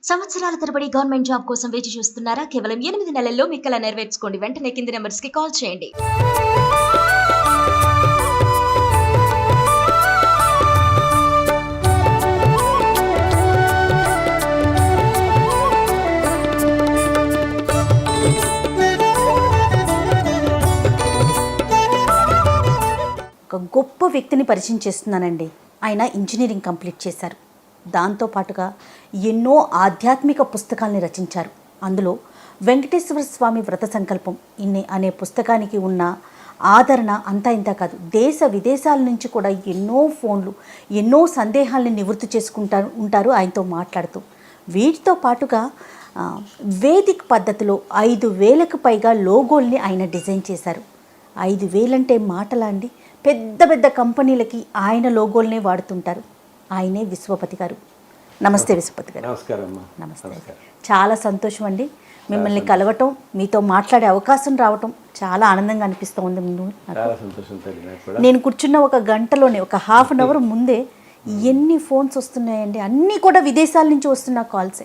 సంవత్సరాల తరబడి government job కోసం వేచి చూస్తున్నారా? కేవలం 8 నెలల్లో మీ కల నెరవేర్చుకోండి. వెంటనే కింది నంబర్స్‌కి కాల్ చేయండి. ఒక గొప్ప వ్యక్తిని పరిచయం చేస్తున్నానండి. ఆయన ఇంజనీరింగ్ కంప్లీట్ చేశారు. దాంతోపాటుగా ఎన్నో ఆధ్యాత్మిక పుస్తకాల్ని రచించారు. అందులో వెంకటేశ్వర స్వామి వ్రత సంకల్పం అనే పుస్తకానికి ఉన్న ఆదరణ అంతా ఇంత కాదు. దేశ విదేశాల నుంచి కూడా ఎన్నో ఫోన్లు, ఎన్నో సందేహాల్ని నివృత్తి ఉంటారు ఆయనతో మాట్లాడుతూ. వీటితో పాటుగా వేదిక్ పద్ధతిలో 5,000కు పైగా లోగోల్ని ఆయన డిజైన్ చేశారు. 5,000 అంటే మాటలా అండి? పెద్ద పెద్ద కంపెనీలకి ఆయన లోగోల్నే వాడుతుంటారు. ఆయనే విశ్వపతి గారు. నమస్తే విశ్వపతి గారు. నమస్కారం. నమస్తే. చాలా సంతోషం అండి మిమ్మల్ని కలవటం, మీతో మాట్లాడే అవకాశం రావటం చాలా ఆనందంగా అనిపిస్తుంది. నేను కూర్చున్న ఒక గంటలోనే, ఒక హాఫ్ అన్ అవర్ ముందే ఎన్ని ఫోన్స్ వస్తున్నాయండి. అన్నీ కూడా విదేశాల నుంచి వస్తున్న కాల్సే.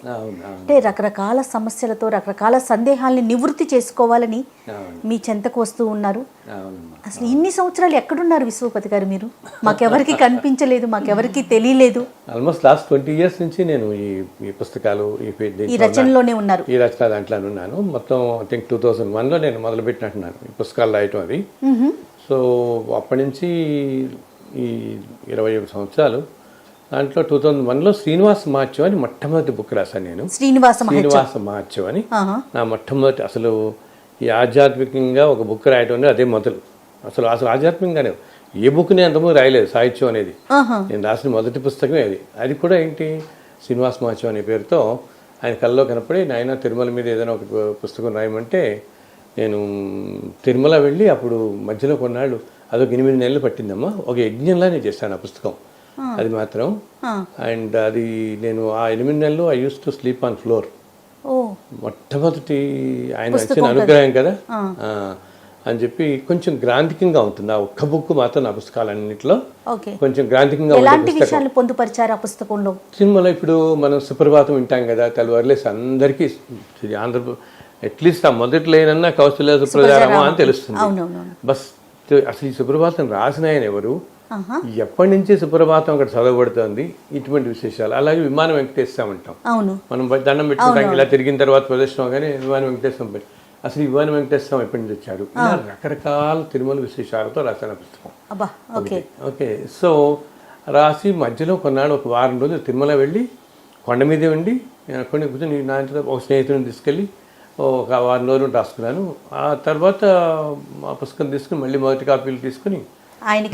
అంటే రకరకాల సమస్యలతో, రకరకాల సందేహాల్ని నివృత్తి చేసుకోవాలని మీ చెంతకు వస్తూ ఉన్నారు. అసలు ఇన్ని సంవత్సరాలు ఎక్కడున్నారు విశ్వపతి గారు మీరు? మాకెవరికి కనిపించలేదు, మాకెవరికి తెలియలేదు. ఆల్మోస్ట్ లాస్ట్ 20 years నుంచి నేను ఈ పుస్తకాలు, ఈ రచనలోనే ఉన్నారు. ఈ రచన దాంట్లో ఉన్నాను. మొత్తం ఐ థింక్ 2001లో నేను మొదలు పెట్టినట్టున్నాను ఈ పుస్తకాలు రాయటం అది. సో అప్పటి నుంచి ఈ 21 సంవత్సరాలు. దాంట్లో 2001లో శ్రీనివాస మహత్యం అని మొట్టమొదటి బుక్ రాశాను నేను. శ్రీనివాస మహత్యం అని నా మొట్టమొదటి, అసలు ఈ ఆధ్యాత్మికంగా ఒక బుక్ రాయటం అనేది అదే మొదలు. అసలు ఆధ్యాత్మికంగానే ఏ బుక్ నేను అంతకుముందు రాయలేదు. సాహిత్యం అనేది నేను రాసిన మొదటి పుస్తకమే అది. అది కూడా ఏంటి, శ్రీనివాస మహత్యం అనే పేరుతో ఆయన కల్లో కనపడి, నాయన తిరుమల మీద ఏదైనా ఒక పుస్తకం రాయమంటే నేను తిరుమల వెళ్ళి అప్పుడు మధ్యలో కొన్నాళ్ళు అదొక 8 నెలలు పట్టిందమ్మా. ఒక యజ్ఞంలానే చేశాను ఆ పుస్తకం అది మాత్రం. అండ్ అది నేను ఆ 8 నెలలు I use to sleep on floor. మొట్టమొదటి ఆయన వచ్చిన అనుగ్రహం కదా అని చెప్పి కొంచెం గ్రాంధికంగా ఉంటుంది ఆ ఒక్క బుక్ మాత్రం. నా పుస్తకాలన్నింటిలో కొంచెం గ్రాంధికంగా పొందుపరిచారు ఆ పుస్తకంలో. సినిమాలో ఇప్పుడు మనం సుప్రభాతం వింటాం కదా, తెల్లవారులేసి అందరికీ ఆంధ్ర అట్లీస్ట్ ఆ మొదటి లేనన్నా కౌశల్య సుప్రజారామా అని తెలుస్తుంది. బస్ అసలు ఈ సుప్రభాతం రాసిన ఆయన ఎవరు, ఎప్పటి నుంచి సుప్రభాతం అక్కడ చదవబడుతుంది, ఇటువంటి విశేషాలు. అలాగే విమానం వెంకటేశ్వరం మనం దండం పెట్టుకుంటాం, ఇలా తిరిగిన తర్వాత ప్రదర్శన కానీ విమానం వెంకటేశ్వరం పెట్టి అసలు విమానం వెంకటేశ్వరం ఎప్పటి నుంచి వచ్చారు, ఇలా రకరకాల తిరుమల విశేషాలతో రాసిన పుస్తకం. ఓకే. సో రాసి మధ్యలో కొన్నాడు ఒక వారం రోజులు తిరుమల వెళ్ళి కొండ మీదే ఉండి కొన్ని కూర్చొని నా ఒక స్నేహితుడిని తీసుకెళ్ళి ఒక వారం రోజులు రాసుకున్నాను. ఆ తర్వాత ఆ పుస్తకం తీసుకుని మళ్ళీ మొదటి కాపీలు తీసుకుని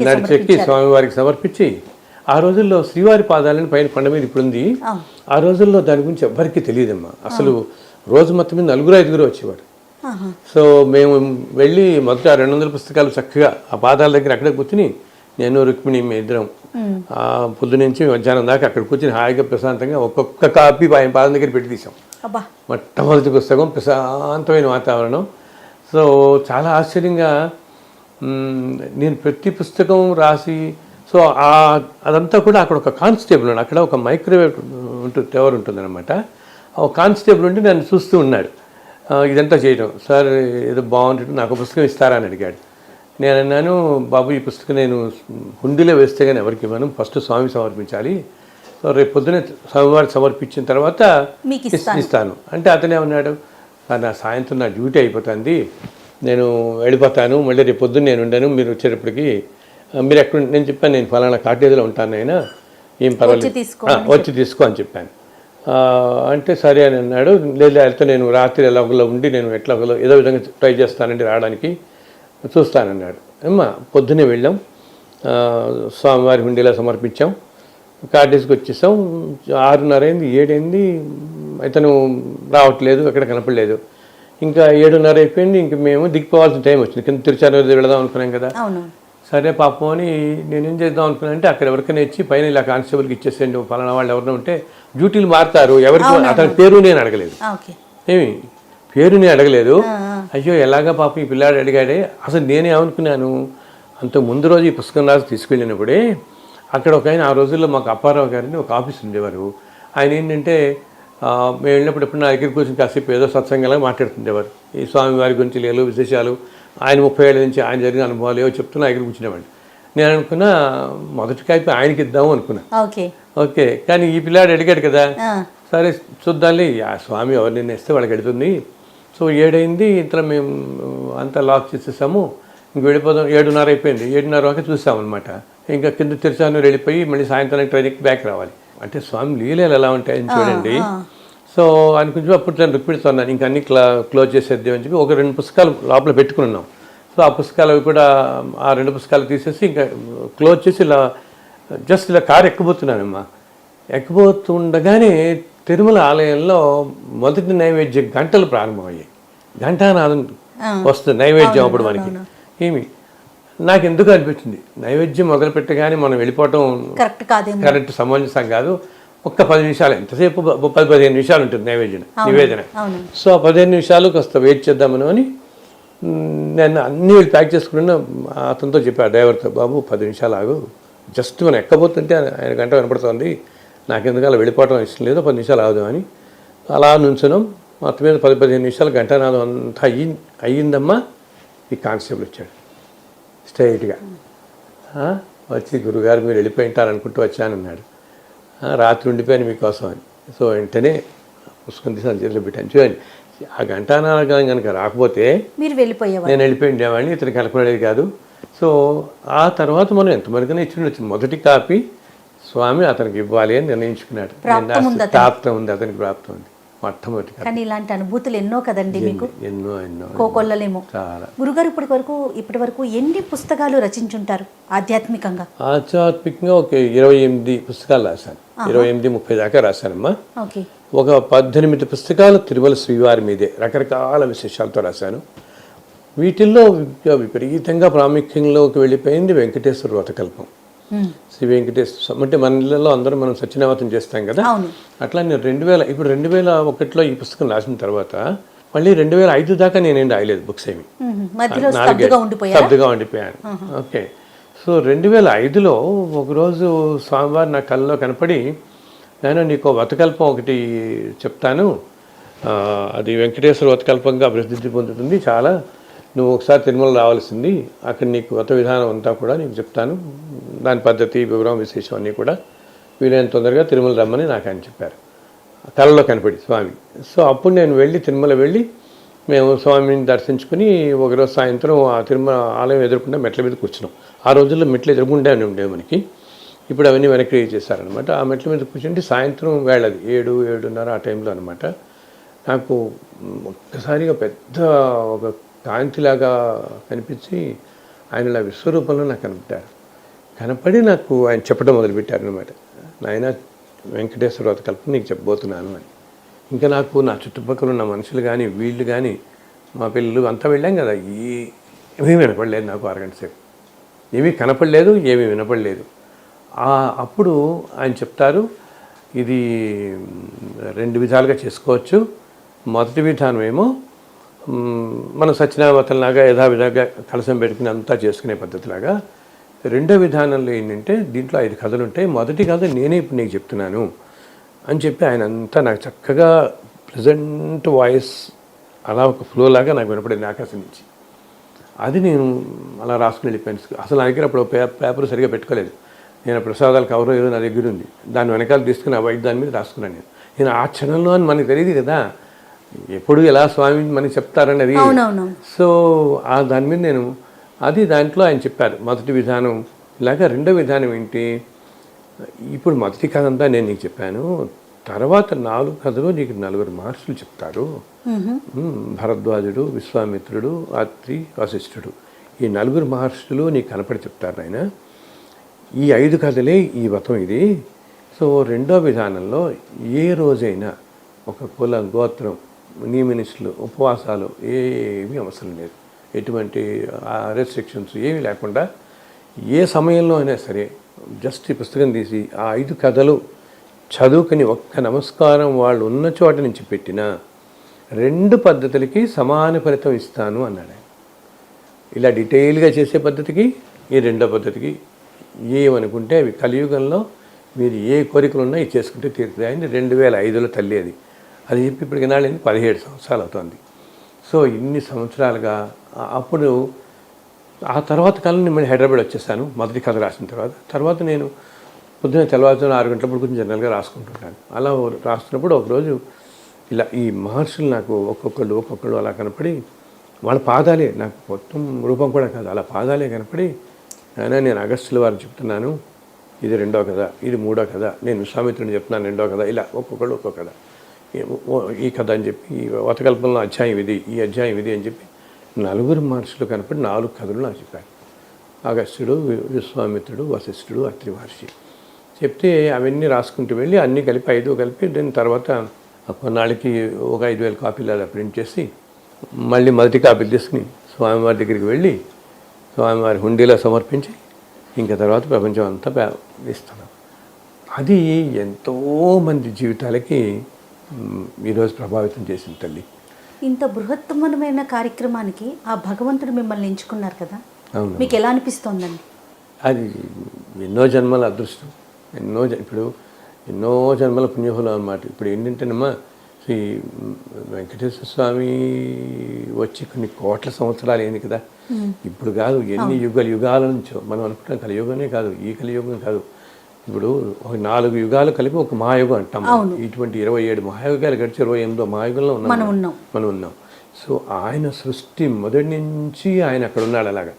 నడిచెక్కి స్వామివారికి సమర్పించి, ఆ రోజుల్లో శ్రీవారి పాదాలని పైన కొండ మీద ఇప్పుడు ఉంది. ఆ రోజుల్లో దాని గురించి ఎవ్వరికీ తెలియదమ్మా. అసలు రోజు మొత్తం మీద 4-5 వచ్చేవారు. సో మేము వెళ్ళి మొదట 200 పుస్తకాలు చక్కగా ఆ పాదాల దగ్గర అక్కడే కూర్చుని, నేను రుక్మిణి మీ ఇద్దరం పొద్దు నుంచి మధ్యాహ్నం దాకా అక్కడ కూర్చుని హాయిగా ప్రశాంతంగా ఒక్కొక్క కాపీ ఆయన పాదం దగ్గర పెట్టి తీసాం. మొట్టమొదటి పుస్తకం, ప్రశాంతమైన వాతావరణం. సో చాలా ఆశ్చర్యంగా నేను ప్రతి పుస్తకం రాసి, సో అదంతా కూడా అక్కడ ఒక కానిస్టేబుల్ ఉన్నాడు, అక్కడ ఒక మైక్రోవేవ్ టవర్ ఉంటుందన్నమాట. ఒక కానిస్టేబుల్ ఉండి నన్ను చూస్తూ ఉన్నాడు ఇదంతా చేయడం. సార్ ఏదో బాగుంటుంది, నాకు పుస్తకం ఇస్తారా అని అడిగాడు. నేను అన్నాను, బాబు ఈ పుస్తకం నేను హుండీలో వేస్తే కానీ ఎవరికి ఇవ్వను, ఫస్ట్ స్వామి సమర్పించాలి. సో రేపు పొద్దునే స్వామివారికి సమర్పించిన తర్వాత ఇస్తాను అంటే అతనే ఉన్నాడు, నా సాయంత్రం నా డ్యూటీ అయిపోతుంది, నేను వెళ్ళిపోతాను, మళ్ళీ రేపు పొద్దున్న నేను ఉండను, మీరు వచ్చేటప్పటికి మీరు ఎక్కడ, నేను చెప్పాను నేను ఫలానా కాటేజీలో ఉంటాను అయినా ఏం పర్వాలేదు వచ్చి తీసుకో అని చెప్పాను. అంటే సరే అని అన్నాడు. లేదా అయితే నేను రాత్రి ఎలాగోలో ఉండి నేను ఎట్లాగోలో ఏదో విధంగా ట్రై చేస్తానండి రావడానికి, చూస్తానన్నాడు. అమ్మా పొద్దున్నే వెళ్ళాం, స్వామివారి హుండీలో సమర్పించాం, కాటేజ్కి వచ్చేసాం. 6:30 అయింది, 7 అయింది, ఇతను రావట్లేదు, ఎక్కడ కనపడలేదు. ఇంకా 7:30 అయిపోయింది, ఇంక మేము దిగిపోవాల్సిన టైం వచ్చింది. కింద తిరుచానూరు వెళదాం అనుకున్నాం కదా. సరే పాపం అని నేనేం చేద్దాం అనుకున్నాను అంటే, అక్కడ ఎవరికైనా ఇచ్చి పైన ఇలా కానిస్టేబుల్కి ఇచ్చేసేయండి, ఫలానా వాళ్ళు ఎవరైనా ఉంటే డ్యూటీలు మారుతారు, ఎవరికి అతని పేరు నేను అడగలేదు, ఏమి పేరు నేను అడగలేదు. అయ్యో ఎలాగా పాపం ఈ పిల్లాడు అడిగాడే. అసలు నేనేమనుకున్నాను, అంత ముందు రోజు ఈ పుస్తకం రాసి తీసుకెళ్ళినప్పుడే అక్కడ ఒక ఆయన, ఆ రోజుల్లో మాకు అప్పారావు గారిని ఒక ఆఫీస్ ఉండేవారు, ఆయన ఏంటంటే మేము వెళ్ళినప్పుడు ఎప్పుడు నా దగ్గర కూర్చొని కాసేపు ఏదో సత్సంగంగా మాట్లాడుతుండేవారు ఈ స్వామివారి గురించి లేలు విశేషాలు, ఆయన 30 ఏళ్ళ నుంచి ఆయన జరిగిన అనుభవాలు ఏవో చెప్తూ నా దగ్గర కూర్చునేవాడిని. నేను అనుకున్నా మొదటి కాపీ ఆయనకి ఇద్దాము అనుకున్నా. ఓకే, కానీ ఈ పిల్లాడు అడిగాడు కదా, సరే చూద్దాంలే ఆ స్వామి ఎవరిని ఇస్తే వాళ్ళకి ఎడుతుంది. సో 7 అయింది, ఇంతలో మేము అంతా లాక్ చేసేసాము, ఇంక వెళ్ళిపోదాం. 7:30 అయిపోయింది. 7:30 వరకు చూసామన్నమాట. ఇంకా కింద తిరుచానూరు వెళ్ళిపోయి మళ్ళీ సాయంత్రం ట్రైన్కి బ్యాక్ రావాలి. అంటే స్వామి లీలలు ఎలా ఉంటాయని చూడండి. సో ఆయన కొంచెం అప్పుడు నేను రుక్మిడితున్నాను, ఇంకా అన్ని క్లోజ్ చేసేద్దాం అని చెప్పి ఒక 2 పుస్తకాలు లోపల పెట్టుకున్నాం. సో ఆ పుస్తకాలు కూడా ఆ 2 పుస్తకాలు తీసేసి ఇంకా క్లోజ్ చేసి ఇలా జస్ట్ ఇలా కారు ఎక్కబోతున్నానమ్మా. ఎక్కబోతుండగానే తిరుమల ఆలయంలో మొదటి నైవేద్య గంటలు ప్రారంభమయ్యాయి. ఘంటానాదం వస్తుంది నైవేద్యం అప్పుడు మనకి. ఏమి నాకు ఎందుకు అనిపించింది, నైవేద్యం మొదలు పెట్టగానే మనం వెళ్ళిపోవటం కరెక్ట్ సమంజసం కాదు. ఒక్క 10 నిమిషాలు, ఎంతసేపు 10-15 నిమిషాలు ఉంటుంది నివేదన. సో ఆ 15 నిమిషాలు కాస్త వెయిట్ చేద్దామని అని నేను అన్నీ ప్యాక్ చేసుకున్నా. అతనితో చెప్పా డ్రైవర్తో, బాబు 10 నిమిషాలు ఆగు, జస్ట్ మనం ఎక్కబోతుంటే ఆయన గంట వినపడుతుంది, నాకెందుకు అలా వెళ్ళిపోవడం ఇష్టం లేదు, 10 నిమిషాలు ఆగుదామని అలా నుంచున్నాం. మొత్తం మీద 10-15 నిమిషాలు గంటనాదం అంతా అయ్యిందమ్మా. ఈ కానిస్టేబుల్ వచ్చాడు స్ట్రైట్గా వచ్చి, గురుగారు మీరు వెళ్ళిపోయి ఉంటారనుకుంటూ వచ్చానన్నాడు. రాత్రి ఉండిపోయాను మీకోసం అని. సో వెంటనే పుస్తకం తీసి చేతిలో పెట్టాను. చూడండి, ఆ గంటానాదం కనుక రాకపోతే నేను వెళ్ళిపోయి ఉండేవాడిని, ఇతను కనుక్కునేది కాదు. సో ఆ తర్వాత మనం ఎంతమందికైనా ఇచ్చి మొదటి కాపీ స్వామి అతనికి ఇవ్వాలి అని నిర్ణయించుకున్నాడు. ప్రాప్తం ఉంది, అతనికి ప్రాప్తం ఉంది మొట్టమొదటి. కానీ ఇలాంటి అనుభూతులు ఎన్నో కదండి మీకు, ఎన్నో కోకొల్లలేమో. చాలా. గురుగారు ఇప్పటి వరకు ఎన్ని పుస్తకాలు రచించుంటారు ఆధ్యాత్మికంగా? ఒక 28 పుస్తకాలు రాశాను. 28-30 దాకా రాశానమ్మా. ఒక 18 పుస్తకాలు తిరుమల శ్రీవారి మీదే రకరకాల విశేషాలతో రాశాను. వీటిల్లో విపరీతంగా ప్రాముఖ్యంలోకి వెళ్ళిపోయింది వెంకటేశ్వర వ్రతకల్పం. శ్రీ వెంకటేశ్వర అంటే మన ఇళ్ళలో అందరూ మనం సత్యనామతం చేస్తాం కదా, అట్లా నేను 2001లో ఈ పుస్తకం రాసిన తర్వాత మళ్ళీ 2005 దాకా నేనేం రాయలేదు బుక్స్ ఏమి, సర్దుగా ఉండిపోయాను. ఓకే, సో 2005లో ఒకరోజు స్వామివారు నా కళ్ళలో కనపడి, నేను నీకు వ్రతకల్పం ఒకటి చెప్తాను, అది వెంకటేశ్వర వ్రతకల్పంగా ప్రసిద్ధి పొందుతుంది చాలా, నువ్వు ఒకసారి తిరుమల రావాల్సింది, అక్కడ నీకు వ్రత విధానం అంతా కూడా నీకు చెప్తాను, దాని పద్ధతి వివరం విశేషం అన్నీ కూడా వీలైన తొందరగా తిరుమల రమ్మని నాకు ఆయన చెప్పారు కళలో కనపడి స్వామి. సో అప్పుడు నేను తిరుమల వెళ్ళి మేము స్వామిని దర్శించుకుని ఒకరోజు సాయంత్రం ఆ తిరుమల ఆలయం ఎదుర్కొంటే మెట్ల మీద కూర్చున్నాం. ఆ రోజుల్లో మెట్లు ఎదుర్కొంటే ఉండేవి మనకి, ఇప్పుడు అవన్నీ వెనక్కి చేశారనమాట. ఆ మెట్ల మీద కూర్చుంటే సాయంత్రం వేళది 7-7:30 ఆ టైంలో అనమాట. నాకు ఒక్కసారిగా పెద్ద ఒక కాంతిలాగా కనిపించి ఆయన ఇలా విశ్వరూపంలో నాకు కనపడి నాకు ఆయన చెప్పడం మొదలుపెట్టారు అనమాట, నాయన వెంకటేశ్వర వ్రతకల్పం నీకు చెప్పబోతున్నాను అని. ఇంకా నాకు నా చుట్టుపక్కల ఉన్న మనుషులు కానీ వీళ్ళు కానీ మా పిల్లలు అంతా వెళ్ళాం కదా, ఏమీ వినపడలేదు నాకు. అరగంట సేపు ఏమీ కనపడలేదు, ఏమీ వినపడలేదు. అప్పుడు ఆయన చెప్తారు, ఇది 2 విధాలుగా చేసుకోవచ్చు. మొదటి విధానం ఏమో మనం సత్యనారాయణలాగా యథావిధంగా కలసం పెట్టుకుని అంతా చేసుకునే పద్ధతిలాగా. రెండో విధానంలో ఏంటంటే దీంట్లో 5 కథలు ఉంటాయి, మొదటి కథ నేనే ఇప్పుడు నీకు చెప్తున్నాను అని చెప్పి ఆయన అంతా నాకు చక్కగా ప్రెజెంట్ వాయిస్ అలా ఒక ఫ్లో లాగా నాకు వినపడింది ఆకాశం నుంచి. అది నేను అలా రాసుకుని వెళ్ళిపోయాను. అసలు నా దగ్గర అప్పుడు పేపర్ సరిగా పెట్టుకోలేదు, నేను ప్రసాదాల కవర్ ఏదో నా దగ్గర ఉంది, దాని వెనకాల తీసుకుని ఆ దాని మీద రాసుకున్నాను. నేను ఆ క్షణంలో అని మనకు తెలియదు కదా, ఎప్పుడు ఎలా స్వామి మనకి చెప్తారన్నది. సో ఆ దాని మీద నేను దాంట్లో ఆయన చెప్పారు మొదటి విధానం ఇలాగా. రెండో విధానం ఏంటి, ఇప్పుడు మొదటి కథ అంతా నేను నీకు చెప్పాను, తర్వాత 4 కథలు నీకు 4 మహర్షులు చెప్తారు, భరద్వాజుడు, విశ్వామిత్రుడు, అత్రి, వశిష్ఠుడు. ఈ 4 మహర్షులు నీకు కనపడి చెప్తారు ఆయన. ఈ 5 కథలే ఈ వ్రతం ఇది. సో రెండో విధానంలో ఏ రోజైనా ఒక కుల గోత్రం నియమనిష్టలు ఉపవాసాలు ఏమీ అవసరం లేదు, ఎటువంటి రెస్ట్రిక్షన్స్ ఏమీ లేకుండా ఏ సమయంలో అయినా సరే జస్ట్ ఈ పుస్తకం తీసి ఆ 5 కథలు చదువుకుని ఒక్క నమస్కారం వాళ్ళు ఉన్న చోట నుంచి పెట్టిన 2 పద్ధతులకి సమాన ఫలితం ఇస్తాను అన్నాడు. ఇలా డీటెయిల్గా చేసే పద్ధతికి ఈ రెండో పద్ధతికి ఏమనుకుంటే అవి కలియుగంలో మీరు ఏ కోరికలు ఉన్నా ఇది చేసుకుంటే తీరుతాయని 2005లో తల్లి అది అది చెప్పి ఇప్పటికి నాళ్ళని 17 సంవత్సరాలు అవుతుంది. సో ఇన్ని సంవత్సరాలుగా అప్పుడు ఆ తర్వాత కాలం నేను మళ్ళీ హైదరాబాద్ వచ్చేసాను మొదటి కథ రాసిన తర్వాత నేను పొద్దున్న తెల్లవారుజామున 6 గంటలప్పుడు కొంచెం జనరల్గా రాసుకుంటుంటాను. అలా రాస్తున్నప్పుడు ఒకరోజు ఇలా ఈ మహర్షులు నాకు ఒక్కొక్కళ్ళు అలా కనపడి వాళ్ళ పాదాలే, నాకు మొత్తం రూపం కూడా కాదు, అలా పాదాలే కనపడి, అయినా నేను అగస్త్యుల వారిని చెప్తున్నాను, ఇది 2వ కథ, ఇది 3వ కథ, నేను విశ్వామిత్రుని చెప్తున్నాను 2వ కథ, ఇలా ఒక్కొక్కళ్ళు ఒక్కొక్క కథ, ఈ కథ అని చెప్పి ఈ వతకల్పంలో అధ్యాయం ఇది, ఈ అధ్యాయం ఇది అని చెప్పి 4 మహర్షులు కనపడి 4 కథలు నాకు చెప్పారు. అగస్త్యుడు, విశ్వామిత్రుడు, వశిష్ఠుడు, అత్రి మహర్షి చెప్తే అవన్నీ రాసుకుంటూ వెళ్ళి అన్నీ కలిపి 5 కలిపి దాని తర్వాత కొన్నాళ్ళకి ఒక 5,000 కాపీలు అలా ప్రింట్ చేసి మళ్ళీ మొదటి కాపీలు తీసుకుని స్వామివారి దగ్గరికి వెళ్ళి స్వామివారి హుండీలో సమర్పించి ఇంకా తర్వాత ప్రపంచం అంతా ఇస్తున్నాం. అది ఎంతోమంది జీవితాలకి ఈరోజు ప్రభావితం చేసింది తల్లి. ఇంత బృహత్తమమైన కార్యక్రమానికి ఆ భగవంతుడు మిమ్మల్ని ఎంచుకున్నారు కదా, మీకు ఎలా అనిపిస్తోందండి? అది ఎన్నో జన్మల అదృష్టం, ఇప్పుడు ఎన్నో జన్మల పుణ్యఫలం అన్నమాట. ఇప్పుడు ఏంటంటేనమ్మా, శ్రీ వెంకటేశ్వర స్వామి వచ్చి కొన్ని కోట్ల సంవత్సరాలు అయింది కదా, ఇప్పుడు కాదు, ఎన్ని యుగాల నుంచో మనం అనుకుంటాం. కలియుగమే కాదు, ఈ కలియుగం కాదు, ఇప్పుడు 4 యుగాలు కలిపి ఒక మహాయుగం అంటాం. ఇటువంటి 27 మహాయుగాలు గడిచి 28వ మహాయుగంలో మనం ఉన్నాం. సో ఆయన సృష్టి మొదటి నుంచి ఆయన అక్కడ ఉన్నాడు. అలాగా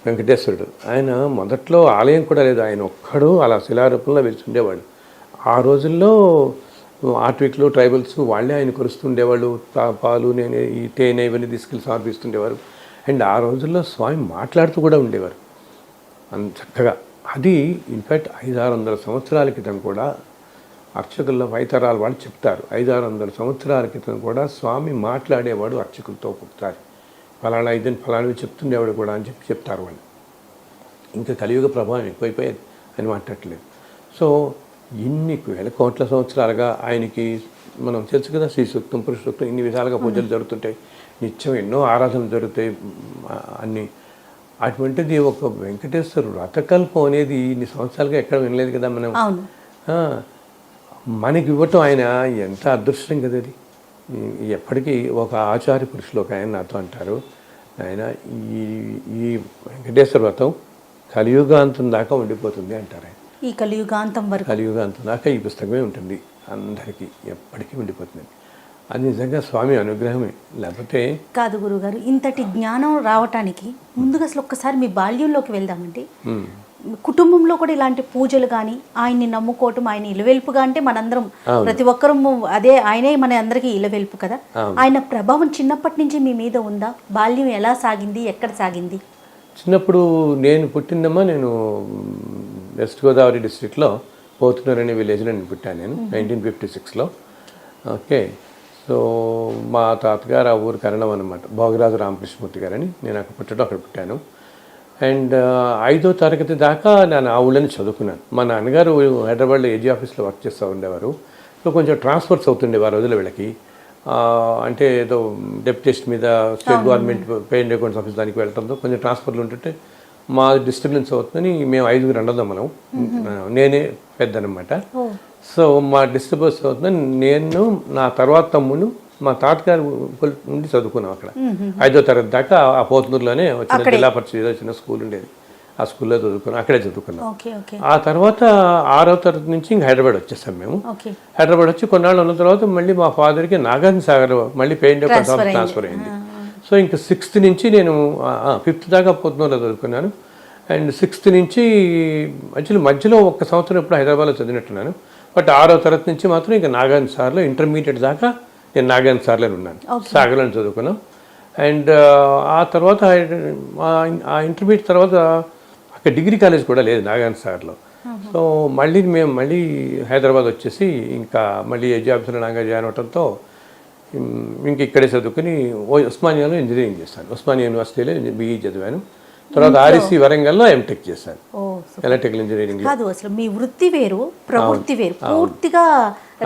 వెంకటేశ్వరుడు ఆయన మొదట్లో ఆలయం కూడా లేదు, ఆయన ఒక్కడు అలా శిలారూపంలో వెళ్తుండేవాడు. ఆ రోజుల్లో ఆర్ట్విక్లు, ట్రైబల్స్ వాళ్ళే ఆయన కొరుస్తుండేవాళ్ళు, పాలు నేను ఈ తేనె ఇవన్నీ తీసుకెళ్ళి సమర్పిస్తుండేవారు. అండ్ ఆ రోజుల్లో స్వామి మాట్లాడుతూ కూడా ఉండేవారు అంత చక్కగా. అది ఇన్ఫ్యాక్ట్ 500-600 సంవత్సరాల క్రితం కూడా అర్చకుల్లో వైతరాల వాళ్ళు చెప్తారు, 500-600 సంవత్సరాల క్రితం కూడా స్వామి మాట్లాడేవాడు అర్చకులతో ఒకసారి, ఫలానా ఇదని ఫలానా చెప్తుండేవాడు కూడా అని చెప్తారు వాళ్ళు. ఇంకా కలియుగ ప్రభావం ఎక్కువైపోయేది అని మాట్లాడలేదు. సో ఇన్ని వేల కోట్ల సంవత్సరాలుగా ఆయనకి మనం తెలుసు కదా, శ్రీ సూక్తం, పురుష సూక్తం, ఇన్ని విధాలుగా పూజలు జరుగుతుంటాయి, నిత్యం ఎన్నో ఆరాధనలు జరుగుతాయి అన్నీ. అటువంటిది ఒక వెంకటేశ్వరుడు రథకల్పం అనేది ఇన్ని సంవత్సరాలుగా ఎక్కడ వినలేదు కదా మనం. మనకి ఇవ్వటం ఆయన ఎంత అదృష్టం కదా అది. ఎప్పటికీ ఒక ఆచార్య పురుషులు ఒక ఆయన నాతో అంటారు, ఆయన ఈ వెంకటేశ్వర వ్రతం కలియుగాంతం దాకా ఉండిపోతుంది అంటారు. ఆయన ఈ కలియుగాంతం దాకా ఈ పుస్తకమే ఉంటుంది, అందరికీ ఎప్పటికీ ఉండిపోతుంది. అది నిజంగా స్వామి అనుగ్రహమే, లేకపోతే కాదు. గురుగారు, ఇంతటి జ్ఞానం రావటానికి ముందుగా అసలు ఒక్కసారి మీ బాల్యంలోకి వెళ్దామండి. కుటుంబంలో కూడా ఇలాంటి పూజలు కానీ, ఆయన్ని నమ్ముకోవటం, ఆయన ఇలవెల్పుగా అంటే మనందరం ప్రతి ఒక్కరూ అదే, ఆయనే మన అందరికీ ఇలవెల్పు కదా. ఆయన ప్రభావం చిన్నప్పటి నుంచి మీ మీద ఉందా? బాల్యం ఎలా సాగింది, ఎక్కడ సాగింది? చిన్నప్పుడు నేను పుట్టిందమ్మా, నేను వెస్ట్ గోదావరి డిస్ట్రిక్ట్లో పోతునూరు అనే విలేజ్లో నేను పుట్టాను. నేను 1956లో. ఓకే. సో మా తాతగారు ఆ ఊరు కరణం అనమాట, భోగరాజు రామకృష్ణమూర్తి గారని. నేను అక్కడ పుట్టాను. అండ్ 5వ తరగతి దాకా నేను ఆ ఊళ్ళని చదువుకున్నాను. మా నాన్నగారు హైదరాబాద్లో ఏజీ ఆఫీస్లో వర్క్ చేస్తూ ఉండేవారు. సో కొంచెం ట్రాన్స్ఫర్స్ అవుతుండేవారు రోజుల వీళ్ళకి. అంటే ఏదో డెప్యుటేషన్ మీద state government payment accounts office దానికి వెళ్ళడంతో కొంచెం ట్రాన్స్ఫర్లు ఉంటుంటే మా డిస్టర్బెన్స్ అవుతుందని మేము 5 అన్నదమ్ములం, నేనే పెద్ద అనమాట. సో మా డిస్టర్బెన్స్ అవుతుందని నేను, నా తర్వాత తమ్ముడు, మా తాతగారు ఉండి చదువుకున్నాం అక్కడ 5వ తరగతి దాకా. ఆ పోతునూరులోనే వచ్చిన జిల్లా పరిషత్ చిన్న స్కూల్ ఉండేది, ఆ స్కూల్లో అక్కడే చదువుకున్నాం. ఆ తర్వాత 6వ తరగతి నుంచి ఇంక హైదరాబాద్ వచ్చేసాం మేము. హైదరాబాద్ వచ్చి కొన్నాళ్ళు ఉన్న తర్వాత మళ్ళీ మా ఫాదర్కి నాగార్జున సాగర్ మళ్ళీ పెయింట్ ట్రాన్స్ఫర్ అయింది. సో ఇంకా 6th నుంచి నేను 5th దాకా పోతునూరులో చదువుకున్నాను. అండ్ 6th నుంచి యాక్చువల్లీ మధ్యలో 1 సంవత్సరం ఎప్పుడు హైదరాబాద్లో చదివినట్టున్నాను. బట్ 6వ తరగతి నుంచి మాత్రం ఇంకా నాగార్జున సాగర్లో ఇంటర్మీడియట్ దాకా నేను నాగార్జున సాగర్లో ఉన్నాను, సాగర్లో చదువుకున్నాం. అండ్ ఆ తర్వాత ఆ ఇంటర్మీడియట్ తర్వాత అక్కడ డిగ్రీ కాలేజ్ కూడా లేదు నాగార్జున సాగర్లో. సో మేము మళ్ళీ హైదరాబాద్ వచ్చేసి ఇంకా మళ్ళీ ఏజీ ఆఫీసర్లో నాగా జాయిన్ అవడంతో ఇంక ఇక్కడే చదువుకుని ఉస్మానియాలో ఇంజనీరింగ్ చేశాను. ఉస్మానియా యూనివర్సిటీలో BE చదివాను. తర్వాత REC వరంగల్లో MTech చేశాను. Electrical engineering. కాదు, అసలు మీ వృత్తి వేరు, ప్రవృత్తి వేరు, పూర్తిగా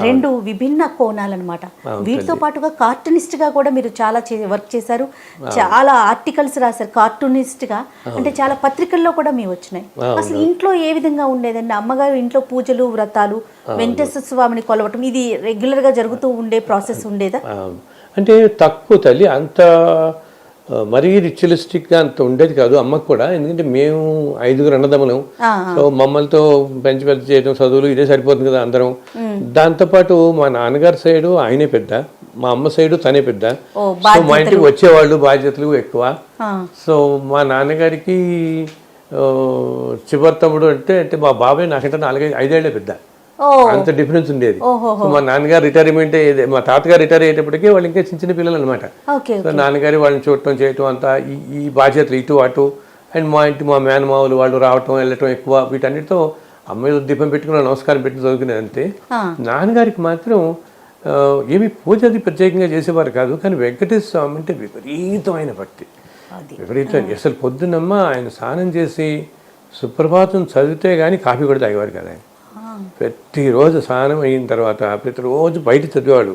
రెండు విభిన్న కోణాలన్నమాట. వీటితో పాటుగా కార్టూనిస్ట్ గా కూడా మీరు చాలా వర్క్ చేశారు, చాలా ఆర్టికల్స్ రాశారు కార్టూనిస్ట్ గా. అంటే చాలా పత్రికల్లో కూడా మీ వచ్చినాయి. అసలు ఇంట్లో ఏ విధంగా ఉండేదండి? అమ్మగారు ఇంట్లో పూజలు, వ్రతాలు, వెంకటేశ్వర స్వామిని కొలవటం, ఇది రెగ్యులర్ గా జరుగుతూ ఉండే ప్రాసెస్ ఉండేదా? అంటే తక్కువ తల్లి, అంత మరీ రిచువలిస్టిక్గా అంత ఉండేది కాదు అమ్మకు కూడా. ఎందుకంటే మేము 5 అన్నదమ్ములం. సో మమ్మల్తో పెంచి పెద్ద చేయడం, చదువులు ఇదే సరిపోతుంది కదా అందరం. దాంతోపాటు మా నాన్నగారి సైడు ఆయనే పెద్ద, మా అమ్మ సైడు తనే పెద్ద. సో మా ఇంటికి వచ్చేవాళ్ళు, బాధ్యతలు ఎక్కువ. సో మా నాన్నగారికి చివరి తమ్ముడు అంటే మా బాబాయ్ నాకంటే 4-5 ఏళ్లే పెద్ద. అంత డిఫరెన్స్ ఉండేది. సో మా నాన్నగారు రిటైర్మెంట్, మా తాతగారు రిటైర్ అయ్యేటప్పటికీ వాళ్ళు ఇంకా చిన్న పిల్లలు అనమాట. సో నాన్నగారి వాళ్ళని చూడటం చేయటం అంతా ఈ బాధ్యతలు ఇటు అటు. అండ్ మా మేనమావులు వాళ్ళు రావటం వెళ్ళటం ఎక్కువ. వీటన్నిటితో అమ్మాయి దీపం పెట్టుకుని నమస్కారం పెట్టి చదువుకునేది అంతే. నాన్నగారికి మాత్రం ఏమి పూజ అది ప్రత్యేకంగా చేసేవారు కాదు, కానీ వెంకటేశ్వర స్వామి అంటే విపరీతమైన భక్తి, విపరీతం. అసలు పొద్దున్నమ్మ ఆయన స్నానం చేసి సుప్రభాతం చదివితే కానీ కాఫీ కూడా తాగేవారు కదా. ఆయన ప్రతిరోజు స్నానం అయిన తర్వాత ప్రతిరోజు బయట చదివేవాడు.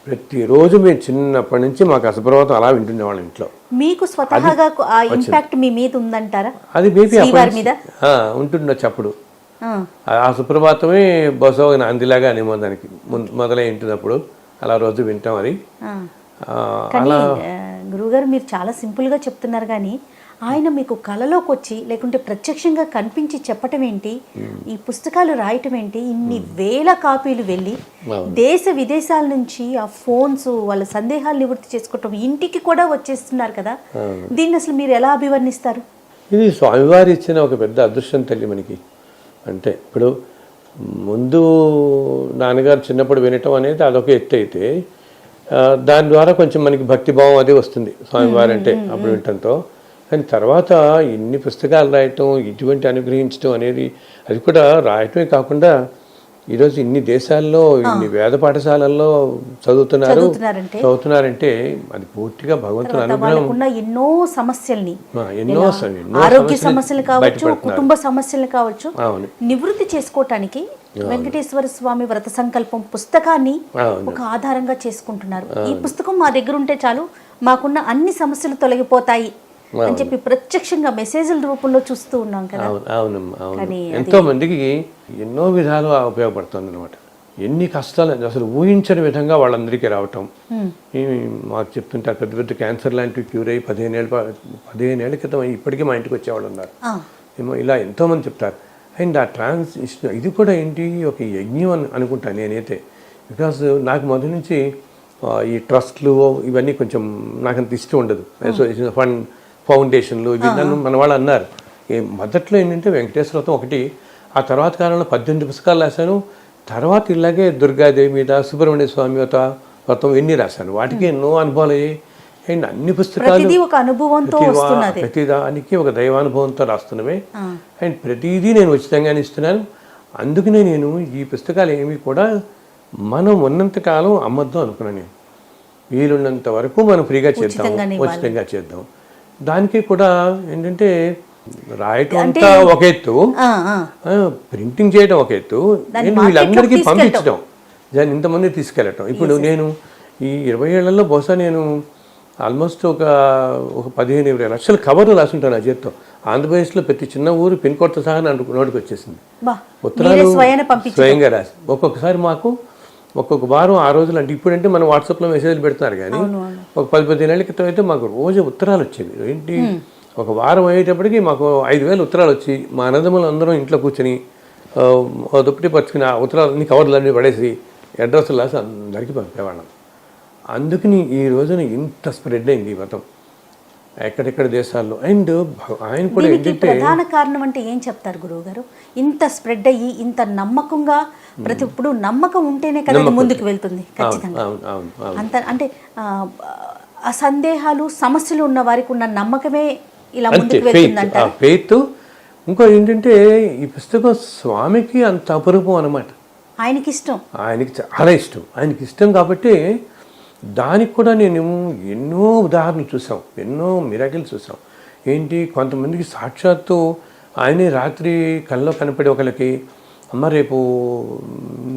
ప్రతిరోజు మేము చిన్నప్పటి నుంచి మాకు సుప్రభాతం అలా వింటుండేవాళ్ళం ఇంట్లో. మీకు స్వతహాగా ఆ ఇంపాక్ట్ మీ మీద ఉందంటారా? అది బేబీ ఉంటుండొచ్చు అప్పుడు. ఆ సుప్రభాతమే బసో నాందిలాగా అనేమో దానికి మొదలై ఉంటున్నప్పుడు అలా రోజు వింటాం. అది గురువుగారు మీరు చాలా సింపుల్ గా చెప్తున్నారు, కానీ ఆయన మీకు కళలోకి వచ్చి లేకుంటే ప్రత్యక్షంగా కనిపించి చెప్పటం ఏంటి, ఈ పుస్తకాలు రాయటం ఏంటి, ఇన్ని వేల కాపీలు వెళ్ళి దేశ విదేశాల నుంచి ఆ ఫోన్స్ వాళ్ళ సందేహాలు నివృత్తి చేసుకోవటం ఇంటికి కూడా వచ్చేస్తున్నారు కదా, దీన్ని అసలు మీరు ఎలా అభివర్ణిస్తారు? ఇది స్వామివారి ఇచ్చిన ఒక పెద్ద అదృష్టం తల్లి మనకి. అంటే ఇప్పుడు ముందు నాన్నగారు చిన్నప్పుడు వినటం అనేది అదొక ఎత్తు అయితే, దాని ద్వారా కొంచెం మనకి భక్తిభావం అది వస్తుంది స్వామివారి అంటే అప్పుడు వినటంతో. కానీ తర్వాత ఇన్ని పుస్తకాలు రాయటం, ఇటువంటి అనుగ్రహించడం అనేది, అది కూడా రాయటమే కాకుండా ఈరోజు ఇన్ని దేశాల్లో ఇన్ని వేద పాఠశాలల్లో చదువుతున్నారంటే అది పూర్తిగా భగవంతుని అనుగ్రహం. ఎన్నో సమస్యల్ని, ఆరోగ్య సమస్యలు కావచ్చు, కుటుంబ సమస్యలు కావచ్చు, నివృత్తి చేసుకోవటానికి వెంకటేశ్వర స్వామి వ్రత సంకల్పం పుస్తకాన్ని ఒక ఆధారంగా చేసుకుంటున్నారు. ఈ పుస్తకం మా దగ్గర ఉంటే చాలు, మాకున్న అన్ని సమస్యలు తొలగిపోతాయి అని చెప్పి ప్రత్యక్షంగా మెసేజ్ల రూపంలో చూస్తూ ఉన్నాం కదా. అవునమ్మా, ఎంతో మందికి ఎన్నో విధాలు ఉపయోగపడుతుంది అనమాట. ఎన్ని కష్టాలు అసలు ఊహించని విధంగా వాళ్ళందరికీ రావటం. మాకు చెప్తుంటారు పెద్ద పెద్ద క్యాన్సర్ లాంటివి క్యూర్ అయ్యి 15 ఏళ్ల క్రితం ఇప్పటికీ మా ఇంటికి వచ్చేవాళ్ళు ఉన్నారు. ఏమో ఇలా ఎంతోమంది చెప్తారు. అండ్ ఆ ఇది కూడా ఏంటి, ఒక యజ్ఞం అనుకుంటాను నేనైతే. బికాస్ నాకు మొదటి నుంచి ఈ ట్రస్ట్లు ఇవన్నీ కొంచెం నాకు అంత ఇష్టం ఉండదు. అసోసియేషన్ ఫౌండేషన్లు ఇవి నన్ను మన వాళ్ళు అన్నారు. మొదట్లో ఏంటంటే వెంకటేశ్వర ఒకటి, ఆ తర్వాత కాలంలో 18 పుస్తకాలు రాశాను. తర్వాత ఇలాగే దుర్గాదేవి మీద, సుబ్రహ్మణ్య స్వామి వ్రతం ఎన్ని రాశాను. వాటికి ఎన్నో అనుభవాలు అయ్యాయి. అండ్ అన్ని పుస్తకాలు ప్రతిదానికి ఒక దైవానుభవంతో రాస్తున్నవే. అండ్ ప్రతిదీ నేను ఉచితంగానే ఇస్తున్నాను. అందుకనే నేను ఈ పుస్తకాలు ఏమి కూడా మనం ఉన్నంతకాలం అమ్మద్దాం అనుకున్నాను. నేను వీలున్నంత వరకు మనం ఫ్రీగా చేద్దాం, ఉచితంగా చేద్దాం. దానికి కూడా ఏంటంటే రాయటం అంతా ఒక ఎత్తు, ప్రింటింగ్ చేయడం ఒక ఎత్తు, వీళ్ళందరికీ పంపించడం, దాన్ని ఇంతమంది తీసుకెళ్ళటం. ఇప్పుడు నేను ఈ 20 ఏళ్లలో బహుశా నేను ఆల్మోస్ట్ ఒక 15-20 లక్షల కవర్లు రాసుంటాను ఆ చేతితో. ఆంధ్రప్రదేశ్లో ప్రతి చిన్న ఊరు పిన్ కోడ్తో సహా నోటికి వచ్చేసింది. ఉత్తరాలు స్వయంగా రాసి ఒక్కొక్కసారి మాకు ఒక్కొక్క వారం ఆ రోజులు, అంటే ఇప్పుడంటే మనం వాట్సాప్లో మెసేజ్లు పెడుతున్నారు, కానీ ఒక 10-15 ఏళ్ల క్రితం అయితే మాకు రోజు ఉత్తరాలు వచ్చేవి. ఏంటి, ఒక వారం అయ్యేటప్పటికి మాకు 5,000 ఉత్తరాలు వచ్చి మా అన్నదమ్ములు అందరం ఇంట్లో కూర్చొని దుప్పటి పరుచుకుని ఆ ఉత్తరాలన్నీ కవర్లన్నీ పడేసి అడ్రస్లు రాసి అందరికీ పంపేవాళ్ళం. అందుకని ఈ రోజున ఇంత స్ప్రెడ్ అయింది ఈ మతం ఎక్కడెక్కడ దేశాల్లో. అండ్ ఆయన కూడా ఏంటంటే ప్రధాన కారణం అంటే ఏం చెప్తారు గురువు గారు? ఇంత స్ప్రెడ్ అయ్యి ఇంత నమ్మకంగా, ప్రతి ఇప్పుడు నమ్మకం ఉంటేనే కదా ముందుకు వెళ్తుంది ఖచ్చితంగా. అంత అంటే ఆ సందేహాలు, సమస్యలు ఉన్న వారికి ఉన్న నమ్మకమే ఇలా ముందుకు వెళ్తుందంట. ఫెయిత్. ఇంకో ఏంటంటే ఈ పుస్తకం స్వామికి అంత అపురూపం అనమాట. ఆయనకి ఇష్టం, ఆయనకి చాలా ఇష్టం. ఆయనకి ఇష్టం కాబట్టి దానికి కూడా నేను ఎన్నో ఉదాహరణలు చూసాం, ఎన్నో మిరాకిల్స్ చూసాం. ఏంటి, కొంతమందికి సాక్షాత్తు ఆయనే రాత్రి కల్లో కనపడి ఒకళ్ళకి, అమ్మ రేపు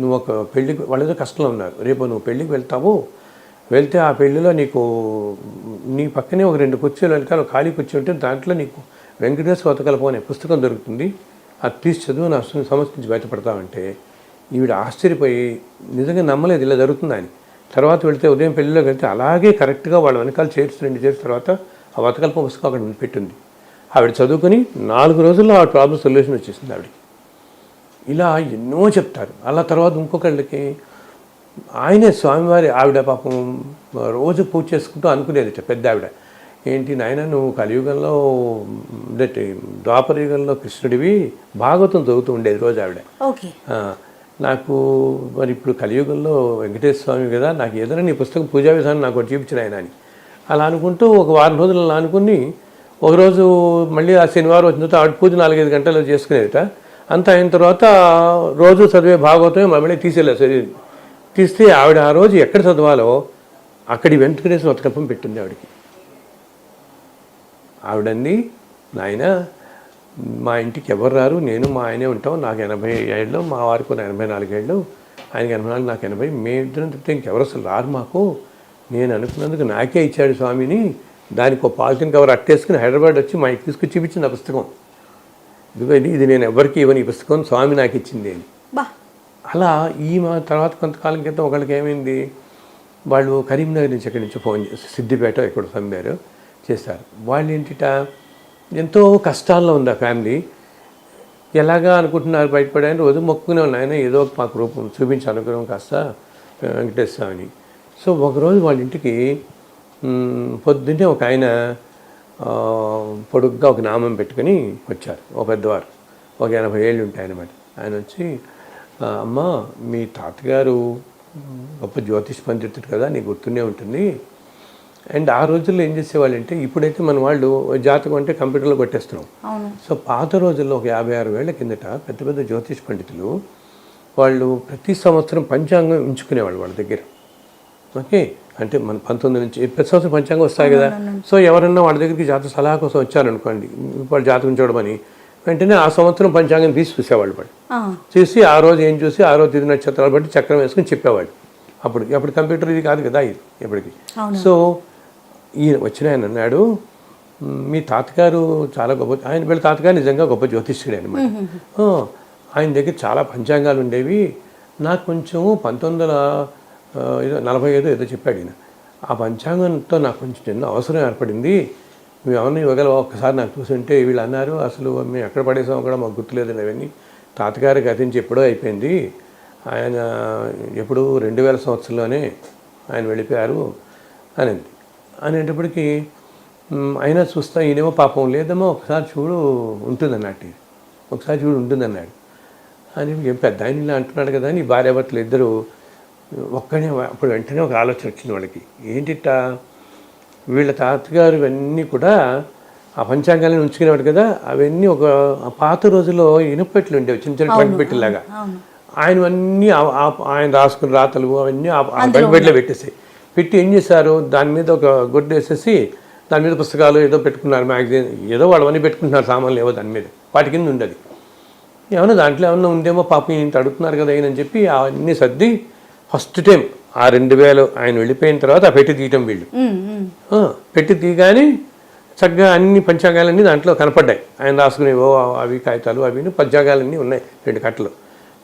నువ్వు ఒక పెళ్ళికి, వాళ్ళేదో కష్టంలో ఉన్నారు, రేపు నువ్వు పెళ్ళికి వెళ్తే ఆ పెళ్ళిలో నీకు నీ పక్కనే ఒక 2 కుర్చీలు వెనకాల ఖాళీ కుర్చీ ఉంటే దాంట్లో నీకు వెంకటేశ్వర శతకల్పం అనే పుస్తకం దొరుకుతుంది, అది తీసి చదువు, నా సమస్య నుంచి బయటపడతావంటే ఈవిడ ఆశ్చర్యపోయి నిజంగా నమ్మలేదు ఇలా జరుగుతుందని. తర్వాత వెళితే ఉదయం పెళ్ళిలోకి వెళ్తే అలాగే కరెక్ట్గా వాళ్ళ వెనకాల చేర్చి 2 చేసిన తర్వాత ఆ వతకల్పం పుస్తకం అక్కడ పెట్టింది. ఆవిడ చదువుకొని 4 రోజుల్లో ఆ ప్రాబ్లం సొల్యూషన్ వచ్చేసింది ఆవిడకి. ఇలా ఎన్నో చెప్తారు. అలా తర్వాత ఇంకొకళ్ళకి ఆయనే స్వామివారి, ఆవిడ పాపం రోజు పూజ చేసుకుంటూ అనుకునేది పెద్ద ఆవిడ, ఏంటి నాయన నువ్వు కలియుగంలో ద్వాపర యుగంలో కృష్ణుడివి, భాగవతం చదువుతూ ఉండేది రోజు ఆవిడ. నాకు మరి ఇప్పుడు కలియుగంలో వెంకటేశ్వర స్వామి కదా, నాకు ఏదైనా నీ పుస్తకం పూజా విధానం నాకు చూపించిన ఆయన అని అలా అనుకుంటూ ఒక వారం రోజులు అలా అనుకుని ఒకరోజు మళ్ళీ ఆ శనివారం వచ్చిన తర్వాత ఆవిడ పూజ 4-5 గంటలు చేసుకునేదట. అంతా అయిన తర్వాత రోజు చదివే భాగవతమే మళ్ళీ తీసేలేదు. తీస్తే ఆవిడ ఆ రోజు ఎక్కడ చదవాలో అక్కడి వెంకటేశ్వర శతకల్పం పెట్టింది ఆవిడకి. ఆవిడంది, నాయన మా ఇంటికి ఎవరు రారు, నేను మా ఆయనే ఉంటాం, నాకు 80 ఏళ్ళు, మా వారికి 84 ఏళ్ళు, ఆయనకి 84, నాకు 80, మేమిద్దరం తప్పితే ఇంకెవరు అసలు రారు మాకు, నేను అనుకున్నందుకు నాకే ఇచ్చాడు స్వామిని, దానికి ఒక పాలిథిన్ కవర్ అట్టేసుకుని హైదరాబాద్ వచ్చి మా ఇంటికి తీసుకొచ్చి చూపించింది ఆ పుస్తకం. ఇది నేను ఎవరికి ఇవ్వని ఈ పుస్తకం, స్వామి నాకు ఇచ్చింది అని. అలా మా తర్వాత కొంతకాలం క్రితం ఒకళ్ళకి ఏమైంది, వాళ్ళు కరీంనగర్ నుంచి ఎక్కడి నుంచో ఫోన్ చేసి, సిద్దిపేట ఎక్కడ పంపారు చేశారు. వాళ్ళు ఏంటిట ఎంతో కష్టాల్లో ఉంది ఆ ఫ్యామిలీ, ఎలాగా అనుకుంటున్నారు బయటపడాయని రోజు మొక్కునే ఉన్నాయన ఏదో ఒక మాకు రూపం చూపించి అనుగ్రహం కాస్త వెంకటేశ్వర స్వామిని. సో ఒకరోజు వాళ్ళ ఇంటికి పొద్దున్నే ఒక ఆయన పొడుగ్గా ఒక నామం పెట్టుకుని వచ్చారు, ఒక పెద్దవారు, ఒక 80 ఏళ్ళు ఉంటాయి అన్నమాట. ఆయన వచ్చి, అమ్మ మీ తాతగారు గొప్ప జ్యోతిష్ పండితుడు కదా, నీకు గుర్తునే ఉంటుంది. అండ్ ఆ రోజుల్లో ఏం చేసేవాళ్ళు అంటే, ఇప్పుడైతే మన వాళ్ళు జాతకం అంటే కంప్యూటర్లో కొట్టేస్తున్నాం. సో పాత రోజుల్లో ఒక 56 ఏళ్ల కిందట పెద్ద పెద్ద జ్యోతిష్ పండితులు వాళ్ళు ప్రతి సంవత్సరం పంచాంగం ఉంచుకునేవాళ్ళు వాళ్ళ దగ్గర. ఓకే, అంటే మన 19 నుంచి ప్రతి సంవత్సరం పంచాంగం వస్తాయి కదా. సో ఎవరన్నా వాళ్ళ దగ్గరికి జాతక సలహా కోసం వచ్చారనుకోండి, వాళ్ళు జాతకం చూడమని, వెంటనే ఆ సంవత్సరం పంచాంగం తీసి చూసేవాళ్ళు. వాళ్ళు చూసి ఆ రోజు ఏం చూసి ఆ రోజు 10 నక్షత్రాలు బట్టి చక్రం వేసుకుని చెప్పేవాళ్ళు. అప్పుడు కంప్యూటర్ ఇది కాదు కదా ఇది ఎప్పటికి. సో ఈయన వచ్చిన ఆయన అన్నాడు, మీ తాతగారు చాలా గొప్ప, వీళ్ళ తాతగారు నిజంగా గొప్ప జ్యోతిష్యుడే అనమాట. ఆయన దగ్గర చాలా పంచాంగాలు ఉండేవి, నాకు కొంచెం 1945 ఏదో చెప్పాడు ఈయన, ఆ పంచాంగంతో నాకు కొంచెం చిన్న అవసరం ఏర్పడింది, మేము ఏమన్నా ఇవ్వగలవా ఒక్కసారి నాకు చూస్తుంటే. వీళ్ళు అన్నారు, అసలు మేము ఎక్కడ పడేసామో కూడా మాకు గుర్తులేదండి, అవన్నీ తాతగారి గతించి ఎప్పుడో అయిపోయింది, ఆయన ఎప్పుడు 2000 సంవత్సరంలోనే ఆయన వెళ్ళిపోయారు అనింది. అనేటప్పటికీ అయినా చూస్తా, ఈయనేమో పాపం లేదమ్మా ఒకసారి చూడు ఉంటుందన్నట్టు, ఒకసారి చూడు ఉంటుందన్నాడు. అని ఏం పెద్ద ఆయన ఇలా అంటున్నాడు కదా అని భార్యాభర్తలు ఇద్దరు ఒక్కనే. అప్పుడు వెంటనే ఒక ఆలోచన వచ్చింది వాళ్ళకి, ఏంటిట వీళ్ళ తాతగారు ఇవన్నీ కూడా ఆ పంచాంగాలను ఉంచుకునేవాడు కదా, అవన్నీ ఒక పాత రోజుల్లో ఇనుపెట్లు ఉండేవి, చిన్న చిన్న ట్రంపెట్టులాగా, ఆయనవన్నీ ఆయన రాసుకున్న రాతలు అవన్నీ ఆ ట్రంపెట్లో పెట్టేసాయి. పెట్టి ఏం చేశారు, దాని మీద ఒక గుడ్డ వేసేసి దాని మీద పుస్తకాలు ఏదో పెట్టుకున్నారు, మ్యాగజైన్ ఏదో వాళ్ళవన్నీ పెట్టుకుంటున్నారు, సామాన్లు ఏవో దాని మీద, వాటి కింద ఉండదు. ఏమన్నా దాంట్లో ఏమన్నా ఉందేమో పాపం ఇంత అడుగుతున్నారు కదా అని చెప్పి అవన్నీ సర్ది ఫస్ట్ టైం ఆ 2000 ఆయన వెళ్ళిపోయిన తర్వాత ఆ పెట్టి తీయటం వీళ్ళు. పెట్టి తీయగానే చక్కగా అన్ని పంచాంగాలన్నీ దాంట్లో కనపడ్డాయి, ఆయన రాసుకునేవో అవి కాగితాలు అవి పంచాంగాలన్నీ ఉన్నాయి 2 కట్టలు.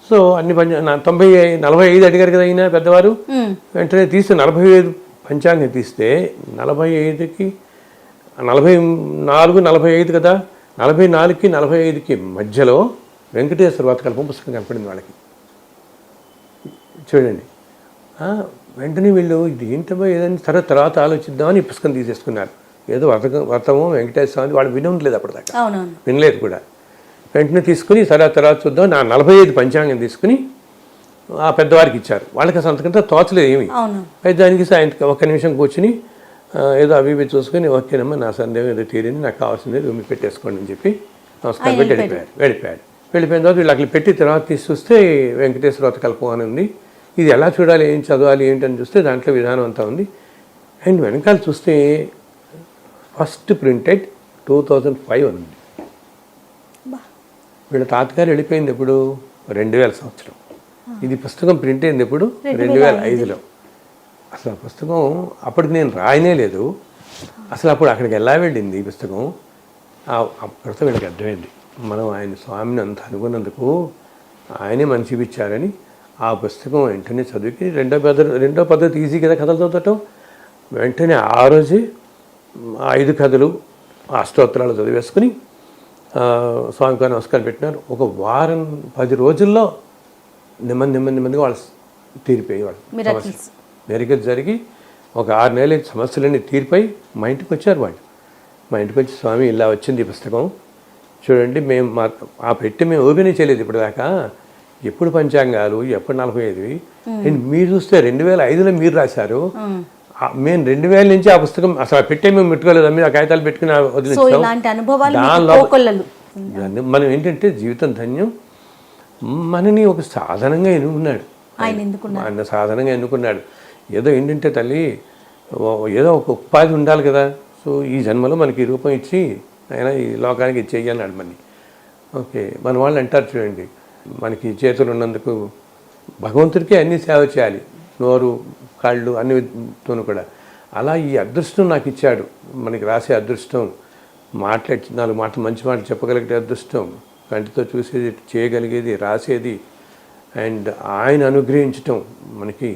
సో అన్ని 45 అడిగారు కదా అయినా పెద్దవారు, వెంటనే తీస్తే 45 పంచాంగం తీస్తే 45కి 44, 45 కదా, 44కి 45కి మధ్యలో వెంకటేశ్వర శతకల్పం పుస్తకం కనపడింది వాళ్ళకి. చూడండి, వెంటనే వీళ్ళు ఇది ఏంటో ఏదైనా తర్వాత ఆలోచిద్దామని ఈ పుస్తకం తీసేసుకున్నారు. ఏదో వ్రతము వెంకటేశ్వర స్వామి వాళ్ళు వినలేదు అప్పటిదాకా, వినలేదు కూడా. వెంటనే తీసుకుని తర్వాత చూద్దాం నా 45 పంచాంగం తీసుకుని ఆ పెద్దవారికి ఇచ్చారు. వాళ్ళకి అసలు అంతకంటే తోచలేదు ఏమి. అయితే దానికి ఆయన 1 నిమిషం కూర్చుని ఏదో అవి చూసుకుని, ఓకేనమ్మా నా సందేహం ఏదో తీరింది, నాకు కావాల్సింది రూమి పెట్టేసుకోండి అని చెప్పి నమస్కారం పెట్టి వెళ్ళిపోయాడు. వెళ్ళిపోయిన తర్వాత వీళ్ళు అట్లా పెట్టి తర్వాత తీసి చూస్తే వెంకటేశ్వర శతకల్పం అని ఉంది. ఇది ఎలా చూడాలి, ఏం చదవాలి ఏంటని చూస్తే దాంట్లో విధానం అంతా ఉంది. అండ్ వెనకాల చూస్తే ఫస్ట్ ప్రింటెడ్ 2005 అని ఉంది. వీళ్ళ తాతగారు వెళ్ళిపోయింది ఎప్పుడు 2000 సంవత్సరం. ఇది పుస్తకం ప్రింట్ అయింది ఎప్పుడు 2005లో. అసలు ఆ పుస్తకం అప్పటికి నేను రాయనే లేదు. అసలు అప్పుడు అక్కడికి ఎలా వెళ్ళింది ఈ పుస్తకం, అప్పటితో వీళ్ళకి అర్థమైంది మనం ఆయన స్వామిని అంత అనుకున్నందుకు ఆయనే మనకి చూపించారని. ఆ పుస్తకం వెంటనే చదివి రెండో పద్ధతి ఈజీ కదా కథలు చదవటం. వెంటనే ఆ రోజే 5 కథలు అష్టోత్తరాలు చదివేసుకుని స్వామికి నమస్కారం పెట్టినారు. ఒక వారం 10 రోజుల్లో నెమ్మదిగా వాళ్ళు తీరిపోయేవాళ్ళు. మెరికలు జరిగి ఒక 6 నెలలు సమస్యలన్నీ తీరిపోయి మా ఇంటికి వచ్చారు వాళ్ళు. మా ఇంటికి వచ్చి స్వామి ఇలా వచ్చింది ఈ పుస్తకం చూడండి, మేము ఆ పెట్టి మేము ఓపెన్ చేయలేదు ఇప్పుడు దాకా, ఎప్పుడు పంచాంగాలు ఎప్పుడు 45 అండ్ మీరు చూస్తే 2005లో మీరు రాశారు, మేము 2000 నుంచి ఆ పుస్తకం అసలు పెట్టే మేము పెట్టుకోలేదు, మీరు ఆ కాగితాలు పెట్టుకుని వదిలించాం. మనం ఏంటంటే జీవితం ధన్యం, మనని ఒక సాధనంగా ఎన్నుకున్నాడు ఆయన సాధనంగా ఎన్నుకున్నాడు. ఏదో ఏంటంటే తల్లి ఏదో ఒక ఉపాధి ఉండాలి కదా. సో ఈ జన్మలో మనకి ఈ రూపం ఇచ్చి ఆయన ఈ లోకానికి ఇచ్చేయి అన్నాడు మనని. ఓకే, మన వాళ్ళు అంటారు చూడండి, మనకి చేతులు ఉన్నందుకు భగవంతుడికి అన్ని సేవ చేయాలి, నోరు కాళ్ళు అన్నితోనూ కూడా. అలా ఈ అదృష్టం నాకు ఇచ్చాడు, మనకి రాసే అదృష్టం, మాట్లాడి 4 మాటలు మంచి మాటలు చెప్పగలిగే అదృష్టం, కంటితో చూసేది చేయగలిగేది రాసేది, అండ్ ఆయన అనుగ్రహించటం మనకి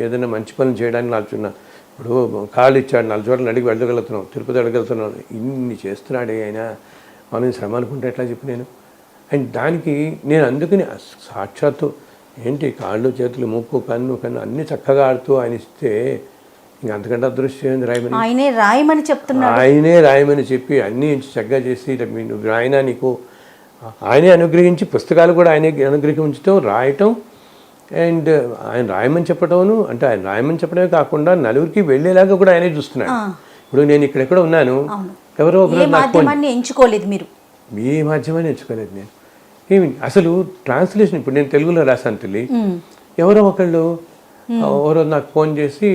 ఏదైనా మంచి పనులు చేయడానికి నాలుచున్నా. ఇప్పుడు కాళ్ళు ఇచ్చాడు, 4 చోట్ల అడిగి వెళ్ళగలుగుతున్నాం, తిరుపతి వెళ్ళగలుగుతున్నాం, ఇన్ని చేస్తున్నాడే ఆయన, మనం శ్రమ అనుకుంటే ఎట్లా చెప్పి నేను. అండ్ దానికి నేను అందుకని సాక్షాత్తు ఏంటి కాళ్ళు చేతులు ముక్కు కన్ను అన్నీ చక్కగా ఆడుతూ ఆయన ఇస్తే ఇంక అంతకంటే అదృష్టం రాయమని, ఆయనే రాయమని చెప్పి అన్నీ చక్కగా చేసి నువ్వు రాయినా నీకు ఆయనే అనుగ్రహించి, పుస్తకాలు కూడా ఆయనే అనుగ్రహించటం, రాయటం, అండ్ ఆయన రాయమని చెప్పటం, అంటే ఆయన రాయమని చెప్పడమే కాకుండా నలుగురికి వెళ్ళేలాగా కూడా ఆయనే చూస్తున్నాడు. ఇప్పుడు నేను ఇక్కడెక్కడ ఉన్నాను, ఎవరో ఒకరు ఎంచుకోలేదు, మీరు ఏ మాధ్యమాన్ని ఎంచుకోలేదు నేను. ఏమి అసలు ట్రాన్స్లేషన్ ఇప్పుడు నేను తెలుగులో రాశాను తల్లి, ఎవరో నాకు ఫోన్ చేసి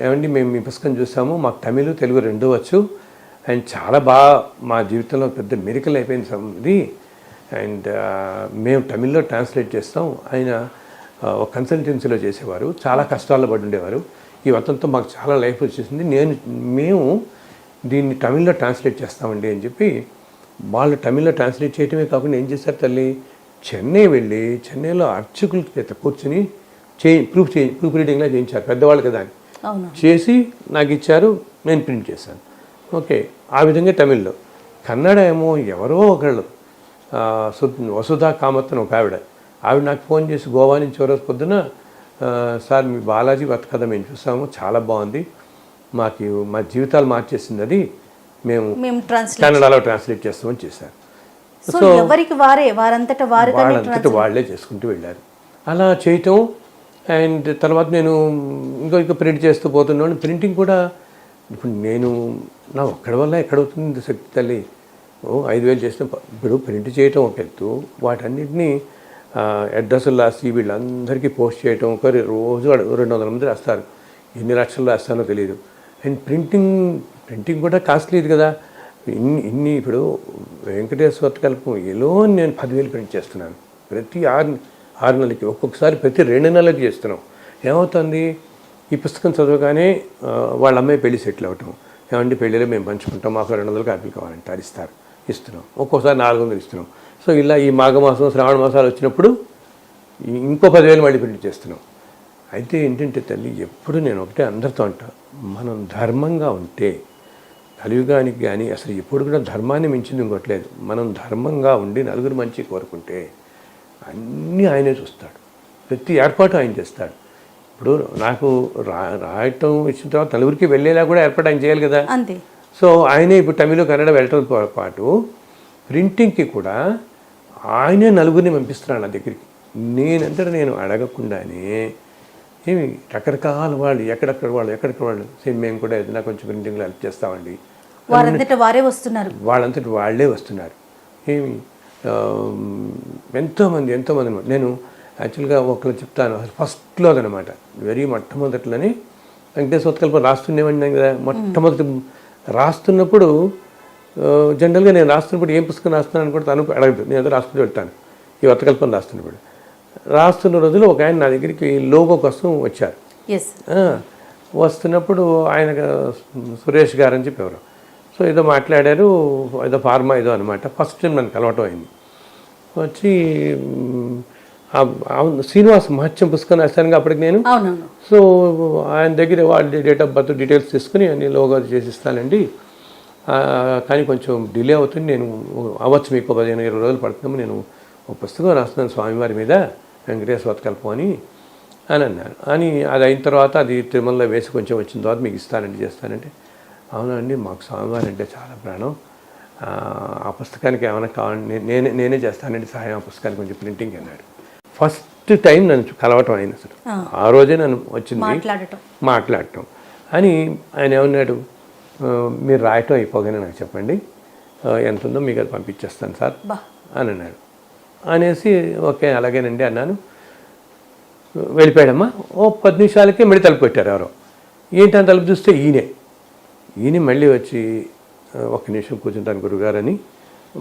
ఏమండి మేము మీ పుస్తకం చూసాము, మాకు తమిళ్ తెలుగు 2 వచ్చు, అండ్ చాలా బాగా మా జీవితంలో పెద్ద మిరకల్ అయిపోయింది ఇది, అండ్ మేము తమిళ్లో ట్రాన్స్లేట్ చేస్తాం. ఆయన ఒక కన్సల్టెన్సీలో చేసేవారు, చాలా కష్టాల్లో పడి ఉండేవారు, ఈ మొత్తంతో మాకు చాలా లైఫ్ వచ్చేసింది, మేము దీన్ని తమిళ్లో ట్రాన్స్లేట్ చేస్తామండి అని చెప్పి వాళ్ళు తమిళ్లో ట్రాన్స్లేట్ చేయటమే కాకుండా ఏం చేశారు తల్లి, చెన్నై వెళ్ళి చెన్నైలో అర్చకుల చేత కూర్చుని ప్రూఫ్ రీడింగ్లా చేయించారు, పెద్దవాళ్ళు కదా అని చేసి నాకు ఇచ్చారు, నేను ప్రింట్ చేశాను. ఓకే, ఆ విధంగా తమిళ్లో. కన్నడ ఏమో ఎవరో ఒకళ్ళు వసుధా కామత్ అని ఒక ఆవిడ నాకు ఫోన్ చేసి గోవా నుంచి రోజు పొద్దున, సార్ మీ బాలాజీ వర్త కథ మేము చూసాము, చాలా బాగుంది, మా జీవితాలు మార్చేసింది, అది మేము కన్నడలో ట్రాన్స్లేట్ చేస్తామని చేశారు. సో వారంతట వాళ్ళే చేసుకుంటూ వెళ్ళారు. అలా చేయటం, అండ్ తర్వాత నేను ఇంకో ప్రింట్ చేస్తూ పోతున్నాను. ప్రింటింగ్ కూడా ఇప్పుడు నేను నా ఒక్కడి వల్ల ఎక్కడవుతుంది శక్తి తల్లి, 5,000 చేసిన ఇప్పుడు ప్రింట్ చేయటం ఒక ఎత్తు, వాటన్నిటినీ అడ్రస్లు రాసి వీళ్ళందరికీ పోస్ట్ చేయటం, ఒకరి రోజు 200 మంది రాస్తారు, ఎన్ని లక్షలు రాస్తానో తెలియదు. అండ్ ప్రింటింగ్ కూడా కాస్ట్లీది కదా, ఇన్ని ఇప్పుడు వెంకటేశ్వర కల్పం ఏలో నేను 10,000 ప్రింట్ చేస్తున్నాను ప్రతి 6 నెలలకి, ఒక్కొక్కసారి ప్రతి 2 నెలలకి చేస్తున్నాం. ఏమవుతుంది, ఈ పుస్తకం చదవగానే వాళ్ళ అమ్మాయి పెళ్లి సెటిల్ అవ్వటం, ఏమంటే పెళ్ళిలో మేము పంచుకుంటాం, మాకు 200 కాపీలు కావాలంటారు, ఇస్తున్నాం, ఒక్కోసారి 400 ఇస్తున్నాం. సో ఇలా ఈ మాఘమాసం శ్రావణ మాసాలు వచ్చినప్పుడు ఇంకో 10,000 మళ్ళీ ప్రింట్ చేస్తున్నాం. అయితే ఏంటంటే తల్లి, ఎప్పుడు నేను ఒకటే అందరితో అంటా, మనం ధర్మంగా ఉంటే కలియుగానికి కానీ అసలు ఎప్పుడు కూడా ధర్మాన్ని మించింది ఇంకోట్లేదు. మనం ధర్మంగా ఉండి నలుగురు మంచి కోరుకుంటే అన్నీ ఆయనే చూస్తాడు, ప్రతి ఏర్పాటు ఆయన చేస్తాడు. ఇప్పుడు నాకు రాయటం ఇచ్చిన తర్వాత నలుగురికి వెళ్ళేలా కూడా ఏర్పాటు ఆయన చేయాలి కదా, అంతే. సో ఆయనే ఇప్పుడు తమిళ కన్నడ వెళ్ళటంతో పాటు ప్రింటింగ్కి కూడా ఆయనే నలుగురిని పంపిస్తున్నాడు నా దగ్గరికి. నేను అడగకుండానే ఏమి రకరకాల వాళ్ళు ఎక్కడెక్కడ వాళ్ళు సేమ్ మేము కూడా ఏదైనా కొంచెం ప్రింటింగ్లో హెల్ప్ చేస్తామండి, వాళ్ళంతటా వాళ్ళే వస్తున్నారు. ఏమి ఎంతోమంది నేను యాక్చువల్గా ఒకళ్ళు చెప్తాను, ఫస్ట్లో అనమాట, వెరీ మొట్టమొదట్లోనే వెంకటేశ్వర కల్పం రాస్తుండేవాడిని కదా. మొట్టమొదటి రాస్తున్నప్పుడు జనరల్గా నేను రాస్తున్నప్పుడు ఏం పుస్తకం రాస్తున్నాను అని కూడా తను అడగదు, నేను ఏదో రాసుకుంటూ వెళ్తాను. ఈ వర్తకల్పన రాస్తున్నప్పుడు రాస్తున్న రోజులు ఒక ఆయన నా దగ్గరికి లోగో కోసం వచ్చారు. వస్తున్నప్పుడు ఆయన సురేష్ గారు అని చెప్పేవారు. సో ఏదో మాట్లాడారు, ఏదో ఫార్మా ఏదో అనమాట. ఫస్ట్ టైం నన్ను కలవటం అయింది. వచ్చి శ్రీనివాస మహత్యం పుస్తకం రాశాను అప్పటికి నేను. సో ఆయన దగ్గర వాళ్ళ డేట్ ఆఫ్ బర్త్ డీటెయిల్స్ తీసుకుని అన్ని లోగో చేసిస్తానండి, కానీ కొంచెం డిలే అవుతుంది, నేను అవ్వచ్చు మీకు 15-20 రోజులు పడుతున్నాము, నేను ఒక పుస్తకం రాస్తున్నాను స్వామివారి మీద వెంకటేశ్వర వర్తకల్పం అని అన్నారు. అని అది అయిన తర్వాత అది తిరుమలలో వేసి కొంచెం వచ్చిన తర్వాత మీకు ఇస్తానండి, చేస్తానంటే అవునండి మాకు స్వామివారి అంటే చాలా ప్రాణం, ఆ పుస్తకానికి ఏమైనా కావాలండి నేనే చేస్తానండి సహాయం, ఆ పుస్తకానికి కొంచెం ప్రింటింగ్ అన్నాడు. ఫస్ట్ టైం నన్ను కలవటం అయింది అసలు, ఆ రోజే నన్ను వచ్చింది మాట్లాడటం. అని ఆయన ఏమన్నాడు, మీరు రాయటం అయిపోగానే నాకు చెప్పండి, ఎంత ఉందో మీకు అది పంపించేస్తాను సార్ అని అన్నాడు. అనేసి ఓకే అలాగేనండి అన్నాను. వెళ్ళిపోయాడమ్మా. ఓ 10 నిమిషాలకే మళ్ళీ తలుపు పెట్టారు ఎవరో. ఏంటని తలుపు చూస్తే ఈయన మళ్ళీ వచ్చి 1 నిమిషం కూర్చుంటాను గురుగారు అని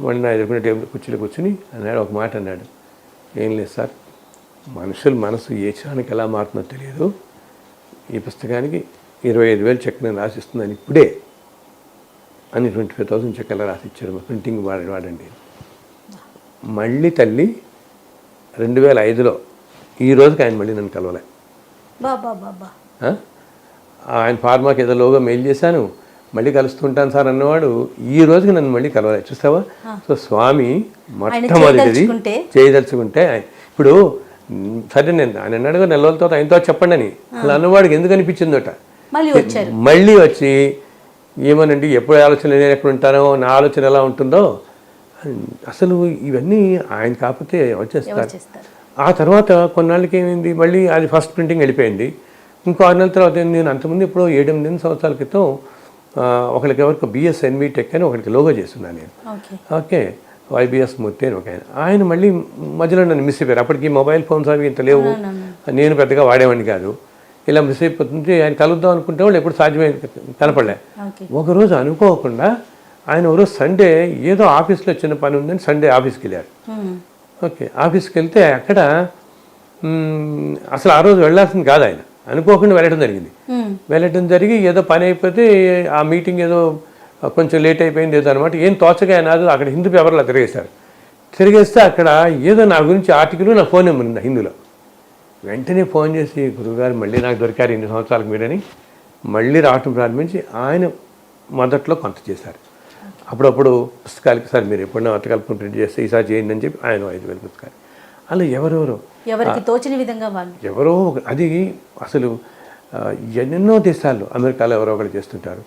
మళ్ళీ నా ఎదుర్కొనే టేబుల్ కుర్చీలో కూర్చుని అన్నాడు, ఒక మాట అన్నాడు, ఏం లేదు సార్, మనుషుల మనసు ఏ క్షణానికి ఎలా మారుతుందో తెలియదు, ఈ పుస్తకానికి 25,000 చెక్ నేను రాసిస్తున్నాను ఇప్పుడే అని 25,000 చెక్ ఎలా రాసిచ్చాడు, ప్రింటింగ్ వాడండి. మళ్ళీ తల్లి 2005లో ఈ రోజుకి ఆయన మళ్ళీ నన్ను కలవలే. ఆయన ఫార్మాకి ఏదో లోగా మెయిల్ చేశాను, మళ్ళీ కలుస్తుంటాను సార్ అన్నవాడు ఈ రోజుకి నన్ను మళ్ళీ కలవలే. చూస్తావా? సో స్వామి మొట్టమొదటిది చేయదలుచుకుంటే ఇప్పుడు సరే నేను ఆయన అన్నాడు నెల రోజుల తర్వాత ఆయనతో చెప్పండి అని అలా అన్నవాడికి ఎందుకు అనిపించిందోట. మళ్ళీ వచ్చి ఏమోనండి ఎప్పుడు ఆలోచన నేను ఎక్కడ ఉంటానో నా ఆలోచన ఎలా ఉంటుందో అసలు ఇవన్నీ ఆయన కాకపోతే వచ్చేస్తారు. ఆ తర్వాత కొన్నాళ్ళకి ఏమైంది, మళ్ళీ అది ఫస్ట్ ప్రింటింగ్ వెళ్ళిపోయింది. ఇంకో 6 నెలల తర్వాత నేను అంతకుముందు ఇప్పుడు 7-8 సంవత్సరాల క్రితం ఒకరికి ఎవరికి BSNV టెక్ అని ఒకరికి లోగో చేస్తున్నాను నేను. ఓకే YBS మూర్తి అని ఒక ఆయన మళ్ళీ మధ్యలో నన్ను మిస్ అయిపోయారు. అప్పటికి మొబైల్ ఫోన్స్ అవి ఇంత లేవు, నేను పెద్దగా వాడేవాడిని కాదు. ఇలా మిస్ అయిపోతుంది, ఆయన కలుద్దాం అనుకుంటే వాళ్ళు ఎప్పుడు సాధ్యమే కనపడలే. ఒకరోజు అనుకోకుండా ఆయన ఒకరోజు సండే ఏదో ఆఫీస్లో చిన్న పని ఉందని సండే ఆఫీస్కి వెళ్ళారు. ఓకే ఆఫీస్కి వెళ్తే అక్కడ అసలు ఆ రోజు వెళ్ళాల్సింది కాదు, ఆయన అనుకోకుండా వెళ్ళటం జరిగి ఏదో పని అయిపోతే ఆ మీటింగ్ ఏదో కొంచెం లేట్ అయిపోయింది ఏదో అనమాట. ఏం తోచగా నాదు అక్కడ హిందూ పేపర్లో తిరిగేస్తే అక్కడ ఏదో నా గురించి ఆర్టికల్, నా ఫోన్ నెంబర్ ఉంది హిందీలో. వెంటనే ఫోన్ చేసి గురువుగారు మళ్ళీ నాకు దొరికారు 2 సంవత్సరాలకు మీరని మళ్ళీ రావటం ప్రారంభించి ఆయన మొదట్లో కొంత చేశారు. అప్పుడప్పుడు పుస్తకాలకి సార్ మీరు ఎప్పుడైనా వర్తకల్పన ప్రింట్ చేస్తే ఈసారి చేయండి అని చెప్పి ఆయన 5,000 పుస్తకాలు. అలా ఎవరికి తోచిన విధంగా ఎవరో అది అసలు ఎన్నెన్నో దేశాల్లో అమెరికాలో ఎవరో ఒకరు చేస్తుంటారు.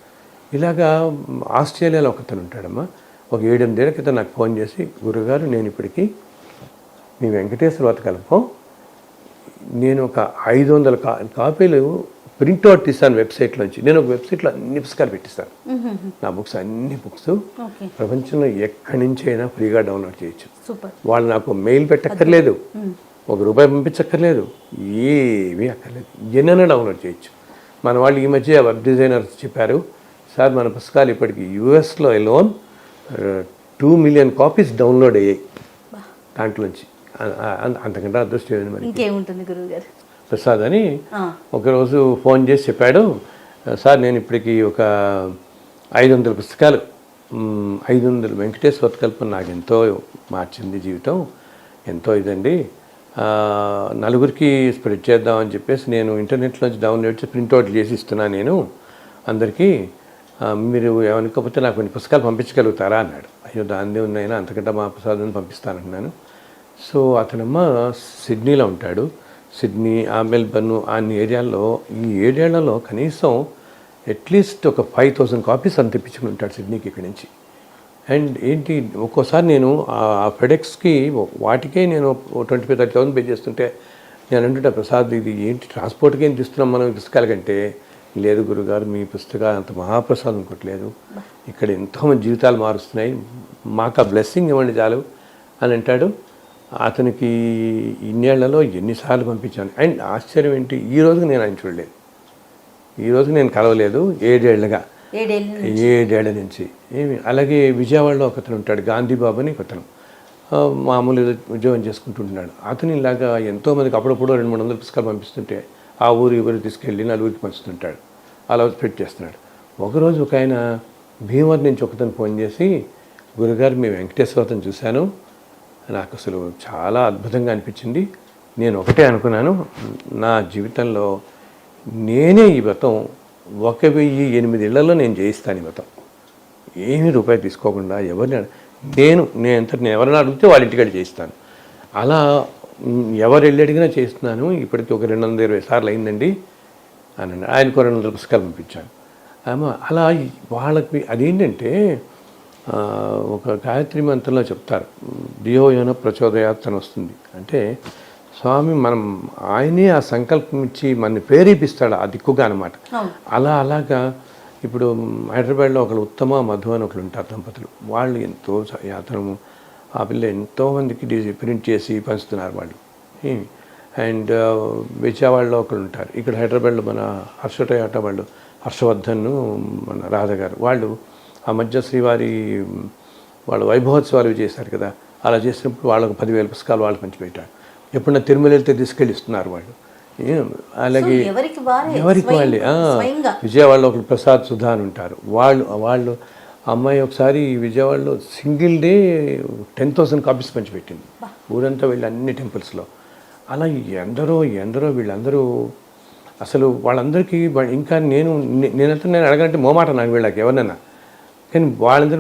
ఇలాగా ఆస్ట్రేలియాలో ఒకతను ఉంటాడమ్మా. ఒక 7-8 ఏళ్ల క్రితం నాకు ఫోన్ చేసి గురుగారు నేను ఇప్పటికీ మీ వెంకటేశ్వర వర్తకల్పం నేను ఒక 500 కాపీలు ప్రింట్అవుట్ తీస్తాను వెబ్సైట్లోంచి. నేను ఒక వెబ్సైట్లో అన్ని పుస్తకాలు పెట్టిస్తాను, నా బుక్స్ అన్ని బుక్స్ ప్రపంచంలో ఎక్కడి నుంచి అయినా ఫ్రీగా డౌన్లోడ్ చేయొచ్చు. వాళ్ళు నాకు మెయిల్ పెట్టక్కర్లేదు, ₹1 పంపించక్కర్లేదు, ఏమీ అక్కర్లేదు, ఎన్నైనా డౌన్లోడ్ చేయొచ్చు. మన వాళ్ళు ఈ మధ్య వెబ్ డిజైనర్స్ చెప్పారు, సార్ మన పుస్తకాలు ఇప్పటికి US alone 2 million copies download అయ్యాయి దాంట్లోంచి. అంతకంటే అదృష్టం ఏంది మరి ఇంకేముంటుంది గురువుగారు. ప్రసాద్ అని ఒకరోజు ఫోన్ చేసి చెప్పాడు, సార్ నేను ఇప్పటికి ఒక 500 పుస్తకాలు 500 వెంకటేశ్వర వర్తకల్పన నాకు ఎంతో మార్చింది జీవితం, ఎంతో ఇదండి, నలుగురికి స్ప్రెడ్ చేద్దామని చెప్పేసి నేను ఇంటర్నెట్లోంచి డౌన్లోడ్ చేసి ప్రింట్అవుట్ చేసి ఇస్తున్నాను నేను అందరికీ, మీరు ఏమనుకోకపోతే నాకు కొన్ని పుస్తకాలు పంపించగలుగుతారా అన్నాడు. అయ్యో దానిదే ఉన్నాయినా అంతకంటే మా ప్రసాదాన్ని పంపిస్తానంటున్నాను. సో అతనమ్మ సిడ్నీలో ఉంటాడు, సిడ్నీ మెల్బర్న్ అన్ని ఏరియాల్లో ఈ 7 ఏళ్లలో కనీసం అట్లీస్ట్ ఒక 5,000 కాపీస్ అంత తెప్పించుకుని ఉంటాడు సిడ్నీకి ఇక్కడి నుంచి. అండ్ ఏంటి ఒక్కోసారి నేను ఆ ఫెడెక్స్కి వాటికే నేను 25,000-30,000 పే చేస్తుంటే నేను అంటుంటా, ప్రసాద్ ఇది ఏంటి ట్రాన్స్పోర్ట్కి ఏం తీస్తున్నాం మనం పుస్తకాల కంటే. లేదు గురుగారు మీ పుస్తకాలు అంత మహాప్రసాదం అనుకోవట్లేదు, ఇక్కడ ఎంతోమంది జీవితాలు మారుస్తున్నాయి, మాకు ఆ బ్లెస్సింగ్ ఇవ్వండి చాలు అని అంటాడు. అతనికి ఇన్నేళ్లలో ఎన్నిసార్లు పంపించాను. అండ్ ఆశ్చర్యం ఏంటి, ఈ రోజుకి నేను ఆయన చూడలేదు, ఈ రోజుకి నేను కలవలేదు 7 ఏళ్ళ నుంచి. అలాగే విజయవాడలో ఒకతను ఉంటాడు, గాంధీబాబు అని ఒకతను, మామూలు ఉద్యోగం చేసుకుంటుంటున్నాడు. అతను ఇలాగా ఎంతోమందికి అప్పుడప్పుడు 200-300 పుస్తకాలు పంపిస్తుంటే ఆ ఊరు తీసుకెళ్ళి నలుగురికి పంచుతుంటాడు, అలా స్ప్రెడ్ చేస్తున్నాడు. ఒకరోజు ఒక ఆయన భీమవరం నుంచి ఒకతను ఫోన్ చేసి, గురుగారు మీ వెంకటేశ్వరతను చూశాను, నాకు అసలు చాలా అద్భుతంగా అనిపించింది, నేను ఒకటే అనుకున్నాను, నా జీవితంలో నేనే ఈ వ్రతం 1008 ఇళ్లలో నేను చేయిస్తాను. ఈ వ్రతం ఏమీ రూపాయి తీసుకోకుండా నేను ఎవరిని అడిగితే వాళ్ళ ఇంటికి చేయిస్తాను. అలా ఎవరు వెళ్ళి అడిగినా చేస్తున్నాను. ఇప్పటికి ఒక 220 సార్లు అయిందండి అని ఆయనకు 200 పుస్తకాలు పంపించాను. అలా వాళ్ళకి అదేంటంటే ఒక గాయత్రి మంత్రంలో చెప్తారు, ధియో యోన ప్రచోదయాత్ అని వస్తుంది. అంటే స్వామి ఆయనే ఆ సంకల్పం ఇచ్చి మనని ప్రేరేపిస్తాడు ఆ దిక్కుగా అనమాట. అలాగా ఇప్పుడు హైదరాబాద్లో ఒకరు ఉత్తమ మధు అని ఒకరు ఉంటారు దంపతులు, వాళ్ళు ఎంతో యాతనము, ఆ పిల్ల ఎంతోమందికి ప్రింట్ చేసి పంచుతున్నారు వాళ్ళు. అండ్ విజయవాడలో ఒకరు ఉంటారు, ఇక్కడ హైదరాబాద్లో మన హర్షటయాట వాళ్ళు, హర్షవర్ధన్, మన రాధ గారు, వాళ్ళు ఆ మధ్య శ్రీవారి వాళ్ళు వైభవోత్సవాలు చేశారు కదా, అలా చేసినప్పుడు వాళ్ళకు 10,000 పుస్తకాలు వాళ్ళు పంచిపెట్టారు. ఎప్పుడన్నా తిరుమల వెళ్తే తీసుకెళ్ళి ఇస్తున్నారు వాళ్ళు. అలాగే ఎవరికి వాళ్ళే విజయవాడలో ఒకరు ప్రసాద్ సుధా అని ఉంటారు, వాళ్ళు అమ్మాయి ఒకసారి విజయవాడలో సింగిల్ డే 10,000 కాపీస్ పంచిపెట్టింది ఊరంతా వెళ్ళి అన్ని టెంపుల్స్లో. అలా ఎందరో వీళ్ళందరూ అసలు వాళ్ళందరికీ ఇంకా నేను అడగంటే మోమాట నాకు వీళ్ళకి ఎవరినైనా, కానీ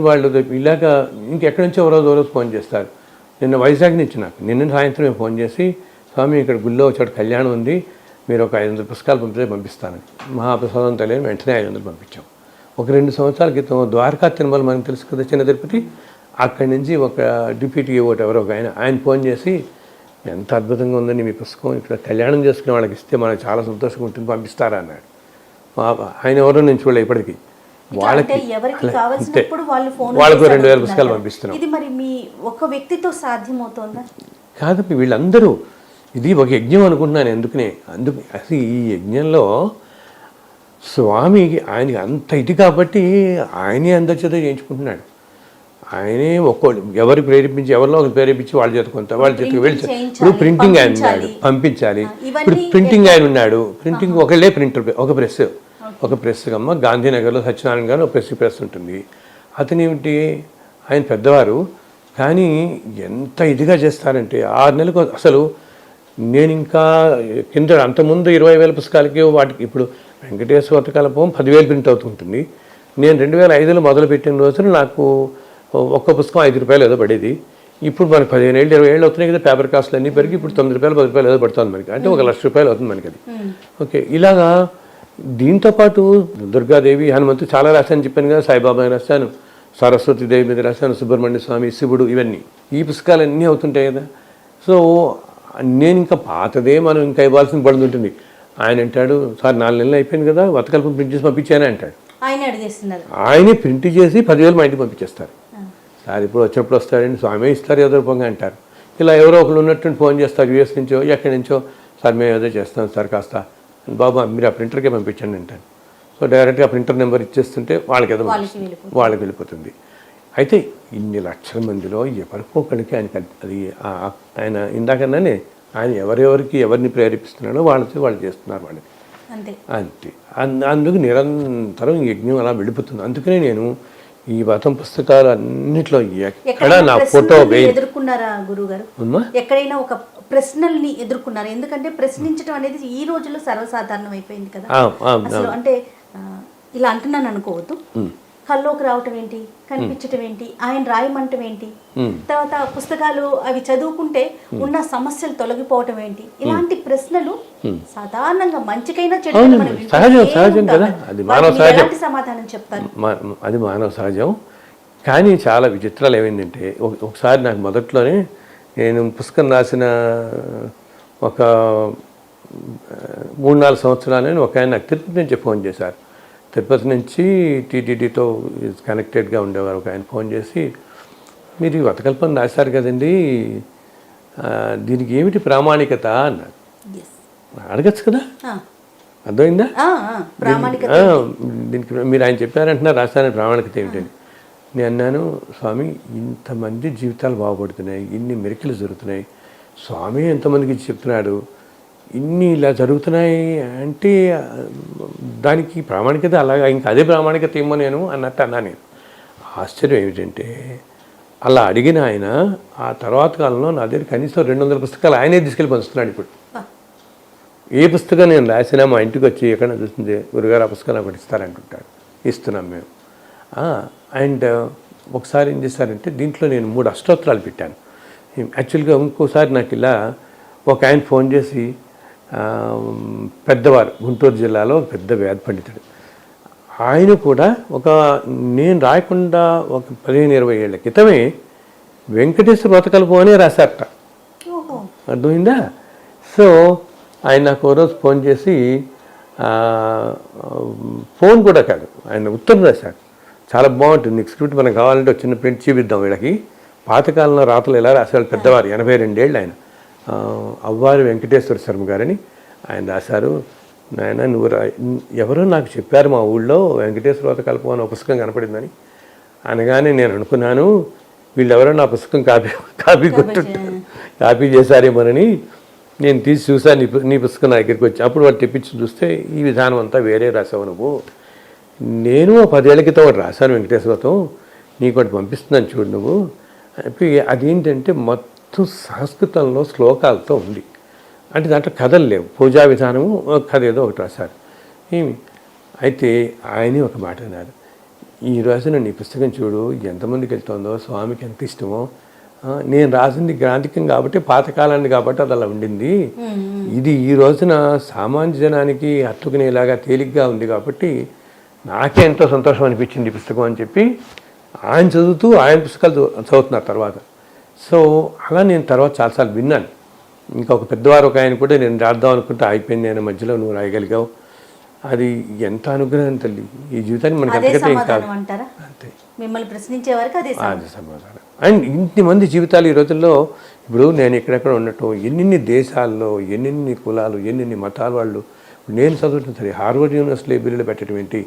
వాళ్ళు ఇలాగ ఇంకెక్కడి నుంచో రోజు ఫోన్ చేస్తారు. నిన్న వైజాగ్ నుంచి నిన్న సాయంత్రం ఫోన్ చేసి, స్వామి ఇక్కడ గుళ్ళో వచ్చాడు కళ్యాణం ఉంది, మీరు ఒక 500 పుస్తకాలు పంపిస్తానని. మహాప్రసాదం తెలియని వెంటనే 500 పంపించాం. ఒక 2 సంవత్సరాల క్రితం ద్వారకా తిరుమల మనకు తెలుసు కదా, చిన్న తిరుపతి, అక్కడి నుంచి ఒక డిప్యూటీ ఎవరో ఒక ఆయన ఫోన్ చేసి, ఎంత అద్భుతంగా ఉందని మీ పుస్తకం, ఇక్కడ కళ్యాణం చేసుకునే వాళ్ళకి ఇస్తే మనకు చాలా సంతోషంగా ఉంటుంది, పంపిస్తారా అన్నాడు. ఆయన ఎవరో నేను చూడలే ఇప్పటికీ. వాళ్ళకి 2,000 పుస్తకాలు పంపిస్తున్నాం. ఇది మరి మీ ఒక వ్యక్తితో సాధ్యమవుతుందా? కాదు, వీళ్ళందరూ ఇది ఒక యజ్ఞం అనుకుంటున్నాను. అందుకు అసలు ఈ యజ్ఞంలో స్వామికి ఆయనకి అంత ఇది కాబట్టి ఆయనే అందరి చేత చేయించుకుంటున్నాడు. ఆయనే ఎవరు ప్రేరేపించి ఎవరిలో ఒకరు ప్రేరేపించి వాళ్ళ చేత కొంత వాళ్ళ చేతికి వెళ్ళి, ఇప్పుడు ప్రింటింగ్ ఆయన ఉన్నాడు పంపించాలి, ఇప్పుడు ప్రింటింగ్ ఆయన ఉన్నాడు, ప్రింటింగ్ ఒకళ్ళే ప్రింటర్, ఒక ప్రెస్ అమ్మ గాంధీనగర్లో సత్యనారాయణ గారు ఒక ప్రెస్ ఉంటుంది. అతను ఏమిటి, ఆయన పెద్దవారు, కానీ ఎంత ఇదిగా చేస్తారంటే 6 నెలలకు అసలు నేను ఇంకా కింద అంతకుముందు 20,000 పుస్తకాలకి వాటికి ఇప్పుడు వెంకటేశ్వర కలపం 10,000 ప్రింట్ అవుతుంటుంది. నేను 2005లో మొదలుపెట్టిన రోజున నాకు ఒక్క పుస్తకం 5 రూపాయలు ఏదో పడేది. ఇప్పుడు మనకు 15 ఏళ్ళు 20 ఏళ్ళు అవుతున్నాయి కదా, పేపర్ కాస్ట్లు అన్నీ పెరిగి ఇప్పుడు 9 రూపాయలు 10 రూపాయలు ఏదో పడుతుంది మనకి, అంటే 1,00,000 రూపాయలు అవుతుంది మనకి అది. ఓకే, ఇలాగా దీంతోపాటు దుర్గాదేవి, హనుమంతు చాలా రాశాను చెప్పాను కదా, సాయిబాబా రాశాను, సరస్వతీదేవి మీద రాశాను, సుబ్రహ్మణ్య స్వామి, శివుడు, ఇవన్నీ ఈ పుస్తకాలు అన్నీ అవుతుంటాయి కదా. సో నేను ఇంకా పాతదే మనం ఇంకా ఇవ్వాల్సిన పడి ఉంటుంది. ఆయన అంటాడు, సార్ 4 నెలలు అయిపోయింది కదా, వతకల్పం ప్రింట్ చేసి పంపించానే అంటాడు. ఆయనే ప్రింట్ చేసి 10,000 మా ఇంటికి పంపించేస్తారు. సార్ ఇప్పుడు వచ్చినప్పుడు వస్తారండి, స్వామి ఇస్తారు ఏదో రూపంగా అంటారు. ఇలా ఎవరో ఒకరు ఉన్నట్టు ఫోన్ చేస్తారు, యూఎస్ నుంచో ఎక్కడి నుంచో, సార్ మేము ఏదో చేస్తాం సార్ కాస్త, బాబా మీరు ఆ ప్రింటర్కే పంపించండి అంటాను. సో డైరెక్ట్గా ప్రింటర్ నెంబర్ ఇచ్చేస్తుంటే వాళ్ళకి ఏదో వాళ్ళకి వెళ్ళిపోతుంది. అయితే ఇన్ని లక్షల మందిలో ఎవరికొకరికి ఆయన ఇందాకనే ఆయన ఎవరిని ప్రేరేపిస్తున్నాడో వాళ్ళు చేస్తున్నారు వాళ్ళకి అంతే. అందుకు నిరంతరం యజ్ఞం అలా వెళ్ళిపోతుంది. అందుకనే నేను ఈ వ్రతం పుస్తకాలు అన్నిట్లో ఎక్కడ నా ఫోటో ఎదుర్కొన్నారా గురుగారు? ఎక్కడైనా ఒక ప్రశ్నల్ని ఎదుర్కొన్నారు? ఎందుకంటే ప్రశ్నించడం అనేది ఈ రోజుల్లో సర్వసాధారణం అయిపోయింది కదా. అసలు అంటే ఇలా అంటున్నాను అనుకోవద్దు, కల్లోకి రావటం ఏంటి, కనిపించటం ఏంటి, ఆయన రాయమంటం ఏంటి, తర్వాత పుస్తకాలు అవి చదువుకుంటే ఉన్న సమస్యలు తొలగిపోవటం ఏంటి, ఇలాంటి ప్రశ్నలు సాధారణంగా మంచికైనా ఎలాంటి సమాధానం చెప్తారు? అది మానవ సహజం. కానీ చాలా విచిత్రాలు ఏమైందంటే, ఒకసారి నాకు మొదట్లోనే నేను పుస్తకం రాసిన ఒక 3-4 సంవత్సరాలని ఒక ఆయన నాకు తిరుపతి నుంచి ఫోన్ చేశారు. తిరుపతి నుంచి టీటీడీతో కనెక్టెడ్గా ఉండేవారు. ఒక ఆయన ఫోన్ చేసి, మీరు ఈ వతకల్పన రాశారు కదండి, దీనికి ఏమిటి ప్రామాణికత అన్నారు. అడగచ్చు కదా, అర్థమైందా? దీనికి మీరు ఆయన చెప్పారంటున్నారు రాశారని ప్రామాణికత ఏమిటని. నేను అన్నాను, స్వామి ఇంతమంది జీవితాలు బాగుపడుతున్నాయి, ఇన్ని మెరికలు జరుగుతున్నాయి, స్వామి ఎంతమందికి చెప్తున్నాడు, ఇన్ని ఇలా జరుగుతున్నాయి అంటే దానికి ప్రామాణికత అలాగా, ఇంకా అదే ప్రామాణికత ఏమో నేను అన్నట్టు అన్నా. నేను ఆశ్చర్యం ఏమిటంటే అలా అడిగిన ఆయన ఆ తర్వాత కాలంలో నా దగ్గర కనీసం 200 పుస్తకాలు ఆయనే తీసుకెళ్ళి పంచుతున్నాడు. ఇప్పుడు ఏ పుస్తకం నేను రాసినా మా ఇంటికి వచ్చి ఎక్కడ చూస్తుంది, గురుగారు ఆ పుస్తకం ఒకటి ఇస్తారంటుంటాడు. ఇస్తున్నాం మేము. అండ్ ఒకసారి ఏం చేశారంటే దీంట్లో నేను 3 అష్టోత్తరాలు పెట్టాను. యాక్చువల్గా ఇంకోసారి నాకు ఇలా ఒక ఆయన ఫోన్ చేసి, పెద్దవారు గుంటూరు జిల్లాలో పెద్ద వేద పండితుడు, ఆయన కూడా నేను రాయకుండా ఒక 15-20 ఏళ్ల క్రితమే వెంకటేశ్వర వ్రతకల్పం అనే రాశారట. అర్థమైందా? సో ఆయన నాకు ఓ రోజు ఫోన్ చేసి, ఫోన్ కూడా కాదు, ఆయన ఉత్తరం రాశాడు. చాలా బాగుంటుంది, నీకు స్క్రిప్ట్ మనకు కావాలంటే ఒక చిన్న ప్రింట్ చూపిద్దాం వీళ్ళకి. పాతకాలంలో రాతలు ఎలా రాశారు పెద్దవారు, 82 ఏళ్ళు ఆయన, అవ్వారి వెంకటేశ్వర శర్మ గారని ఆయన రాశారు. నాయన నువ్వు ఎవరో నాకు చెప్పారు మా ఊళ్ళో వెంకటేశ్వర వ్రతకల్పం అని ఒక పుస్తకం కనపడిందని అనగానే నేను అనుకున్నాను, వీళ్ళెవరో నా పుస్తకం కాపీ చేశారేమోనని నేను తీసి చూసాను. నీ పుస్తకం నా దగ్గరికి వచ్చి అప్పుడు వాళ్ళు తెప్పించి చూస్తే ఈ విధానం అంతా వేరే రాసావు నువ్వు. నేను 10 ఏళ్ల క్రితం ఒకటి రాశాను వెంకటేశ్వరతో, నీకు ఒకటి పంపిస్తున్నాను చూడు నువ్వు. అదేంటంటే మొత్తం సంస్కృతంలో శ్లోకాలతో ఉంది. అంటే దాంట్లో కథలు లేవు, పూజా విధానము కథ ఏదో ఒకటి రాశారు. అయితే ఆయనే ఒక మాట అన్నారు, ఈ రోజున నీ పుస్తకం చూడు ఎంతమందికి వెళ్తుందో, స్వామికి ఎంత ఇష్టమో. నేను రాసింది గ్రాంధికం కాబట్టి, పాతకాలాన్ని కాబట్టి అది అలా ఉండింది. ఇది ఈ రోజున సామాన్య జనానికి హత్తుకునేలాగా తేలిగ్గా ఉంది కాబట్టి నాకే ఎంతో సంతోషం అనిపించింది ఈ పుస్తకం అని చెప్పి ఆయన చదువుతూ ఆయన పుస్తకాలు చదువుతున్నారు తర్వాత. సో అలా నేను తర్వాత చాలాసార్లు విన్నాను. ఇంకొక పెద్దవారు ఒక ఆయన కూడా నేను రాద్దాం అనుకుంటే అయిపోయింది, నేను మధ్యలో నువ్వు రాయగలిగావు. అది ఎంత అనుగ్రహం తల్లి, ఈ జీవితాన్ని మనకి అంతకంటే ఏం కాదు. అంతే, మిమ్మల్ని ప్రశ్నించే వరకు అదే సమాధానం. అండ్ ఇంతమంది జీవితాలు ఈ రోజుల్లో, ఇప్పుడు నేను ఎక్కడెక్కడ ఉండటం, ఎన్నెన్ని దేశాల్లో ఎన్నెన్ని కులాలు ఎన్నెన్ని మతాల వాళ్ళు. నేను చదువుతున్న సరే హార్వర్డ్ యూనివర్సిటీ లైబ్రరీలో పెట్టడం ఏంటి,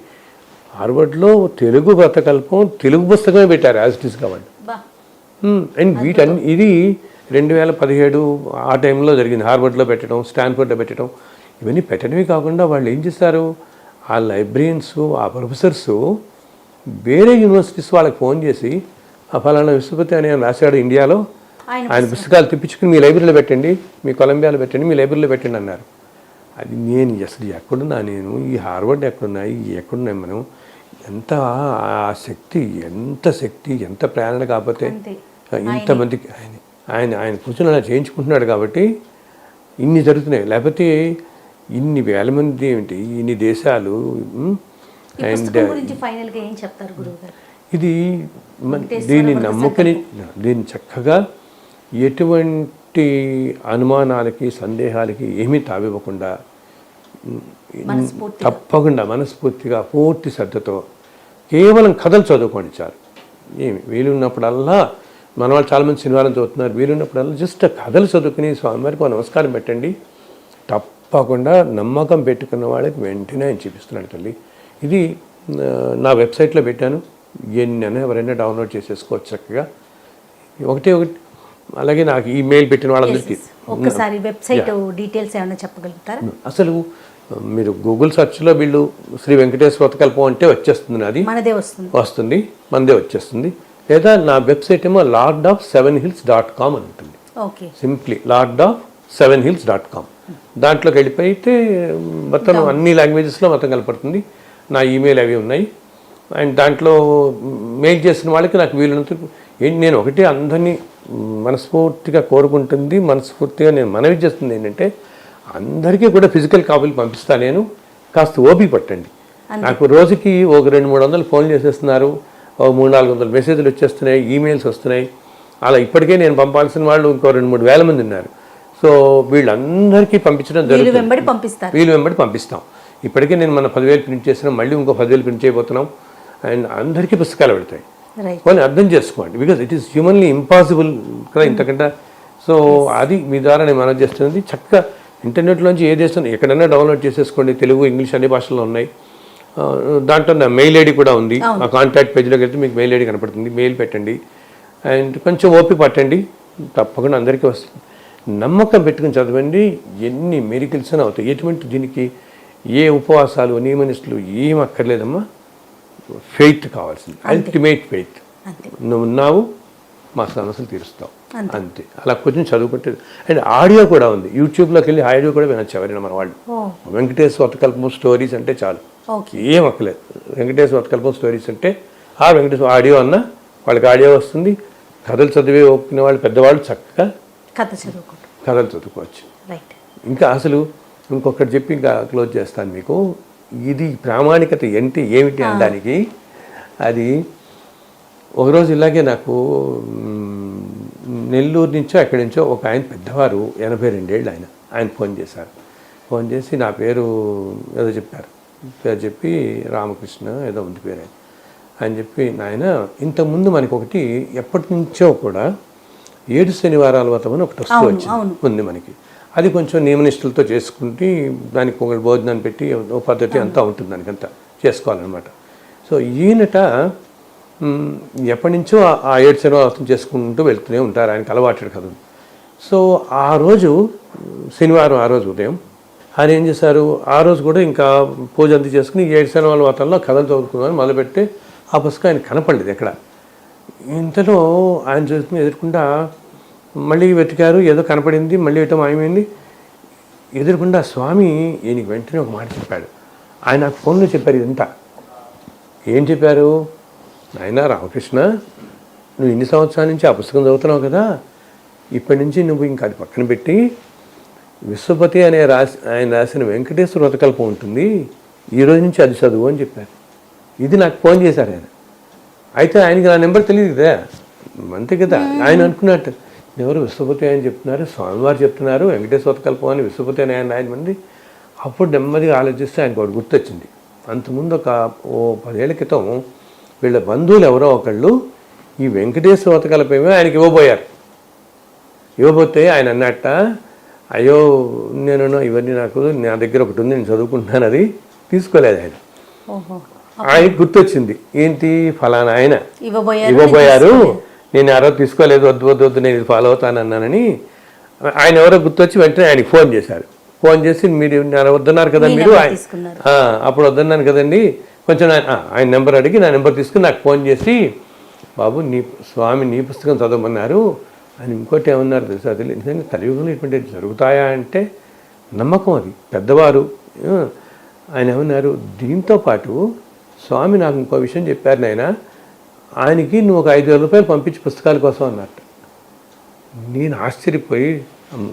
హార్వర్డ్లో తెలుగు వ్రతకల్పం తెలుగు పుస్తకమే పెట్టారు యాజ్ ఇట్ ఈస్గా వాళ్ళు. అండ్ ఇది 2017 ఆ టైంలో జరిగింది. హార్వర్డ్లో పెట్టడం, స్టాన్ఫర్డ్లో పెట్టడం, ఇవన్నీ పెట్టడమే కాకుండా వాళ్ళు ఏం చేశారు, ఆ లైబ్రరియన్స్ ఆ ప్రొఫెసర్స్ వేరే యూనివర్సిటీస్ వాళ్ళకి ఫోన్ చేసి, ఆ ఫలానా విశ్వపతి అని రాశాడు ఇండియాలో, ఆయన పుస్తకాలు తెప్పించుకుని మీ లైబ్రరీలో పెట్టండి, మీ కొలంబియాలో పెట్టండి, మీ లైబ్రరీలో పెట్టండి అన్నారు. అది నేను అసలు ఎక్కడున్నా, నేను ఈ హార్వర్డ్ ఎక్కడున్నాయి, ఎక్కడున్నాయి మనం, ఎంత ఆ శక్తి, ఎంత ప్రేరణ కాకపోతే ఇంతమందికి ఆయన కూర్చొని అలా చేయించుకుంటున్నాడు కాబట్టి ఇన్ని జరుగుతున్నాయి. లేకపోతే ఇన్ని వేల మంది ఏమిటి, ఇన్ని దేశాలు. అండ్ ఇది దీన్ని నమ్ముకొని దీన్ని చక్కగా ఎటువంటి అనుమానాలకి సందేహాలకి ఏమీ తావివ్వకుండా తప్పకుండా మనస్ఫూర్తిగా పూర్తి శ్రద్ధతో కేవలం కథలు చదువుకోండి చాలు. వీలున్నప్పుడల్లా మన వాళ్ళు చాలామంది శనివారం చదువుతున్నారు, వీలున్నప్పుడల్లా జస్ట్ కథలు చదువుకుని స్వామివారికి నమస్కారం పెట్టండి. తప్పకుండా నమ్మకం పెట్టుకున్న వాళ్ళకి వెంటనే ఆయన చూపిస్తున్నాడు తల్లి. ఇది నా వెబ్సైట్లో పెట్టాను, ఎన్నైనా ఎవరైనా డౌన్లోడ్ చేసేసుకోవచ్చు చక్కగా. ఒకటి అలాగే నాకు ఈమెయిల్ పెట్టిన వాళ్ళందరికీ ఒకసారి వెబ్సైట్ డీటెయిల్స్ ఏమైనా చెప్పగలుగుతారా? అసలు మీరు గూగుల్ సెర్చ్లో వీళ్ళు శ్రీ వెంకటేశ్వర వ్రతకల్పం అంటే వచ్చేస్తుంది, అది వస్తుంది, మనదే వచ్చేస్తుంది. లేదా నా వెబ్సైట్ ఏమో lordofsevenhills.com అని ఉంటుంది. Simply lordofsevenhills.com. దాంట్లోకి వెళ్ళిపోయితే మొత్తం అన్ని లాంగ్వేజెస్లో మొత్తం కనపడుతుంది. నా ఈమెయిల్ అవి ఉన్నాయి. అండ్ దాంట్లో మెయిల్ చేసిన వాళ్ళకి నాకు వీలున్నంత నేను ఒకటి అందరినీ మనస్ఫూర్తిగా కోరుకుంటుంది, మనస్ఫూర్తిగా నేను మనవి చేస్తుంది ఏంటంటే, అందరికీ కూడా ఫిజికల్ కాపీలు పంపిస్తాను నేను. కాస్త ఓపిక పట్టండి. నాకు రోజుకి ఒక 200-300 ఫోన్లు చేసేస్తున్నారు, ఒక 300-400 మెసేజ్లు వచ్చేస్తున్నాయి, ఈమెయిల్స్ వస్తున్నాయి. అలా ఇప్పటికే నేను పంపాల్సిన వాళ్ళు ఇంకో 2-3 వేల మంది ఉన్నారు. సో వీళ్ళందరికీ పంపించడం జరుగుతుంది, వీళ్ళు వెంబడి పంపిస్తాం. ఇప్పటికే నేను మన 10,000 ప్రింట్ చేసినాం, మళ్ళీ ఇంకో 10,000 ప్రింట్ చేయబోతున్నాం. అండ్ అందరికీ పుస్తకాలు పెడతాయి. కొన్ని అర్థం చేసుకోండి, because it is humanly impossible కదా ఇంతకంటే. సో అది మీ ద్వారా నేను మనం చేస్తున్నది. చక్కగా ఇంటర్నెట్లోంచి ఏ దేశం ఎక్కడైనా డౌన్లోడ్ చేసేసుకోండి. తెలుగు, ఇంగ్లీష్ అన్ని భాషల్లో ఉన్నాయి. దాంట్లో నా మెయిల్ ఐడి కూడా ఉంది. ఆ కాంటాక్ట్ పేజ్లోకి వెళ్తే మీకు మెయిల్ ఐడి కనపడుతుంది. మెయిల్ పెట్టండి అండ్ కొంచెం ఓపిక పట్టండి, తప్పకుండా అందరికీ వస్తుంది. నమ్మకం పెట్టుకుని చదవండి, ఎన్ని మెరికల్స్ అని అవుతాయి. ఎటువంటి దీనికి ఏ ఉపవాసాలు నియమనిస్తులు ఏం అక్కర్లేదమ్మా, ఫెయిత్ కావాల్సింది, అల్టిమేట్ ఫెయిత్. నువ్వు ఉన్నావు, మా సమస్యలు తీరుస్తావు, అంతే. అలా కొంచెం చదువుకుంటే అండ్ ఆడియో కూడా ఉంది, యూట్యూబ్లోకి వెళ్ళి ఆడియో కూడా వినొచ్చు ఎవరైనా మన వాళ్ళు. వెంకటేశ్వర వతకల్పం స్టోరీస్ అంటే చాలు, ఏం అక్కలేదు. వెంకటేశ్వర వతకల్పం స్టోరీస్ అంటే ఆ వెంకటేశ్వర ఆడియో అన్న వాళ్ళకి ఆడియో వస్తుంది. కథలు చదివే ఒప్పుకునే వాళ్ళు పెద్దవాళ్ళు చక్కగా కథలు చదువుకోవచ్చు. ఇంకా అసలు ఇంకొకటి చెప్పి ఇంకా క్లోజ్ చేస్తాను మీకు. ఇది ప్రామాణికత ఏమిటి అనడానికి అది ఒకరోజు ఇలాగే నాకు నెల్లూరు నుంచో ఎక్కడి నుంచో ఒక ఆయన పెద్దవారు 82 ఏళ్ళు ఆయన ఫోన్ చేశారు. ఫోన్ చేసి నా పేరు ఏదో చెప్పారు, పేరు చెప్పి రామకృష్ణ ఏదో ఉంది పేరు అని చెప్పి, నాయన ఇంతకుముందు మనకి ఒకటి ఎప్పటి నుంచో కూడా 7 శనివారాల వ్రతం అని ఒకటి వస్తూ వచ్చింది ఉంది మనకి. అది కొంచెం నియమనిష్టలతో చేసుకుంటే దానికి ఒకటి భోజనాన్ని పెట్టి ఓ పద్ధతి అంతా ఉంటుంది, దానికంతా చేసుకోవాలన్నమాట. సో ఈయనట ఎప్పటి నుంచో ఆ 7 శనివారం వ్రతం చేసుకుంటూ వెళ్తూనే ఉంటారు, ఆయనకు అలవాటు కదా. సో ఆ రోజు శనివారం, ఆ రోజు ఉదయం ఆయన ఏం చేశారు, ఆ రోజు కూడా ఇంకా పూజ అంతా చేసుకుని 7 శనివారం వ్రతంలో కథలు చదువుకున్నాను మొదలుపెట్టి ఆ పుస్తకం ఆయన కనపడలేదు ఎక్కడ. ఇంతలో ఆయన చూసుకుని ఎదుర్కొండా మళ్ళీ వెతికారు, ఏదో కనపడింది, మళ్ళీ ఏటో మాయమైంది. ఎదుర్కొండా స్వామి ఈయనకి వెంటనే ఒక మాట చెప్పాడు. ఆయన నాకు ఫోన్లో చెప్పారు ఇదంతా. ఏం చెప్పారు, నాయన రామకృష్ణ, నువ్వు ఇన్ని సంవత్సరాల నుంచి ఆ పుస్తకం చదువుతున్నావు కదా, ఇప్పటి నుంచి నువ్వు ఇంకా అది పక్కన పెట్టి విశ్వపతి అనే ఆయన రాసిన వెంకటేశ్వర వ్రతకల్పం ఉంటుంది, ఈ రోజు నుంచి అది చదువు అని చెప్పారు. ఇది నాకు ఫోన్ చేశారు ఆయన. అయితే ఆయనకి నా నెంబర్ తెలియదు కదా, అంతే కదా. ఆయన అనుకున్నట్టు ఎవరు విశ్వపతి అని చెప్తున్నారు, స్వామివారు చెప్తున్నారు వెంకటేశ్వర వ్రతకల్పం అని, విశ్వపతి అని ఆయన మంది. అప్పుడు నెమ్మదిగా ఆలోచిస్తే ఆయనకు ఒకటి గుర్తొచ్చింది. అంతకుముందు ఒక 10 ఏళ్ల క్రితం వీళ్ళ బంధువులు ఎవరో ఒకళ్ళు ఈ వెంకటేశ్వర వ్రతకల్పమే ఆయనకి ఇవ్వబోతే ఆయన అన్నట్ట, అయ్యో ఇవన్నీ నా దగ్గర ఒకటి ఉంది, నేను చదువుకుంటున్నాను, అది తీసుకోలేదు ఆయన. ఆయనకి గుర్తొచ్చింది, ఏంటి ఫలానా ఆయన ఇవ్వబోయారు, నేను ఆ రోజు తీసుకోలేదు, వద్దు నేను ఇది ఫాలో అవుతానన్నానని. ఆయన ఎవరో గుర్తొచ్చి వెంటనే ఆయనకి ఫోన్ చేశారు. ఫోన్ చేసి మీరు వద్దన్నారు కదా మీరు, అప్పుడు వద్దన్నాను కదండి, కొంచెం ఆయన నెంబర్ అడిగి నా నెంబర్ తీసుకుని నాకు ఫోన్ చేసి, బాబు స్వామి నీ పుస్తకం చదవమన్నారు అని. ఇంకోటి ఏమన్నారు తెలుసు, అది నిజంగా కలియుగంలో ఇటువంటివి జరుగుతాయా అంటే నమ్మకం, అది పెద్దవారు. ఆయన ఏమన్నారు, దీంతో పాటు స్వామి నాకు ఇంకో విషయం చెప్పారు నాయన, ఆయనకి నువ్వు ఒక 5,000 రూపాయలు పంపించి పుస్తకాల కోసం అన్నట్టు. నేను ఆశ్చర్యపోయి,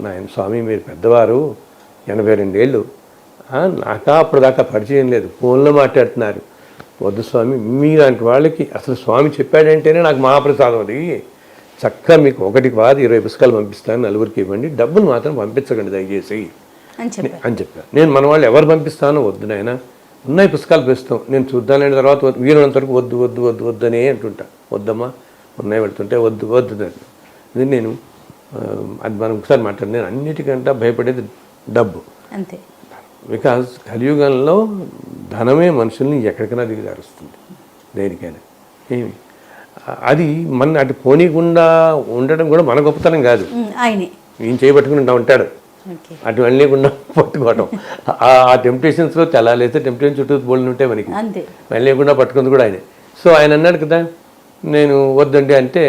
నాయన స్వామి మీరు పెద్దవారు, 82 ఏళ్ళు, నాకా అప్పుడు దాకా పరిచయం లేదు, ఫోన్లో మాట్లాడుతున్నారు, వద్దు స్వామి, మీలాంటి వాళ్ళకి అసలు స్వామి చెప్పాడంటేనే నాకు మహాప్రసాదం, అది చక్కగా మీకు 1కి 20 పుస్తకాలు పంపిస్తాను, 4కి ఇవ్వండి, డబ్బులు మాత్రం పంపించకండి దయచేసి అని చెప్పాను. నేను మన వాళ్ళు ఎవరు పంపిస్తానో వద్దు నాయన, ఉన్నాయి పుస్తకాలు ప్రస్తుతం, నేను చూద్దానని తర్వాత వీలైనంత వరకు వద్దనే అంటుంటా. వద్దమ్మా, ఉన్నాయి వెళ్తుంటే వద్దు ఇది నేను అది మనం ఒకసారి మాట్లాడు. నేను అన్నిటికంటే భయపడేది డబ్బు, అంతే. బికాజ్ కలియుగంలో ధనమే మనుషుల్ని ఎక్కడికైనా దిగజారుస్తుంది, దేనికైనా. ఏమి అది మన అటు పోనీకుండా ఉండడం కూడా మన గొప్పతనం కాదు, ఈయన చేయబట్టుకుని ఉంటాడు, అటు వెళ్ళలేకుండా పట్టుకోవటం. ఆ టెంప్టేషన్స్లో తెలాలేస్తే టెంప్టేషన్ చుట్టూ బోల్ని ఉంటాయి మనకి, వెళ్ళలేకుండా పట్టుకుంది కూడా ఆయనే. సో ఆయన అన్నాడు కదా, నేను వద్దండి అంటే,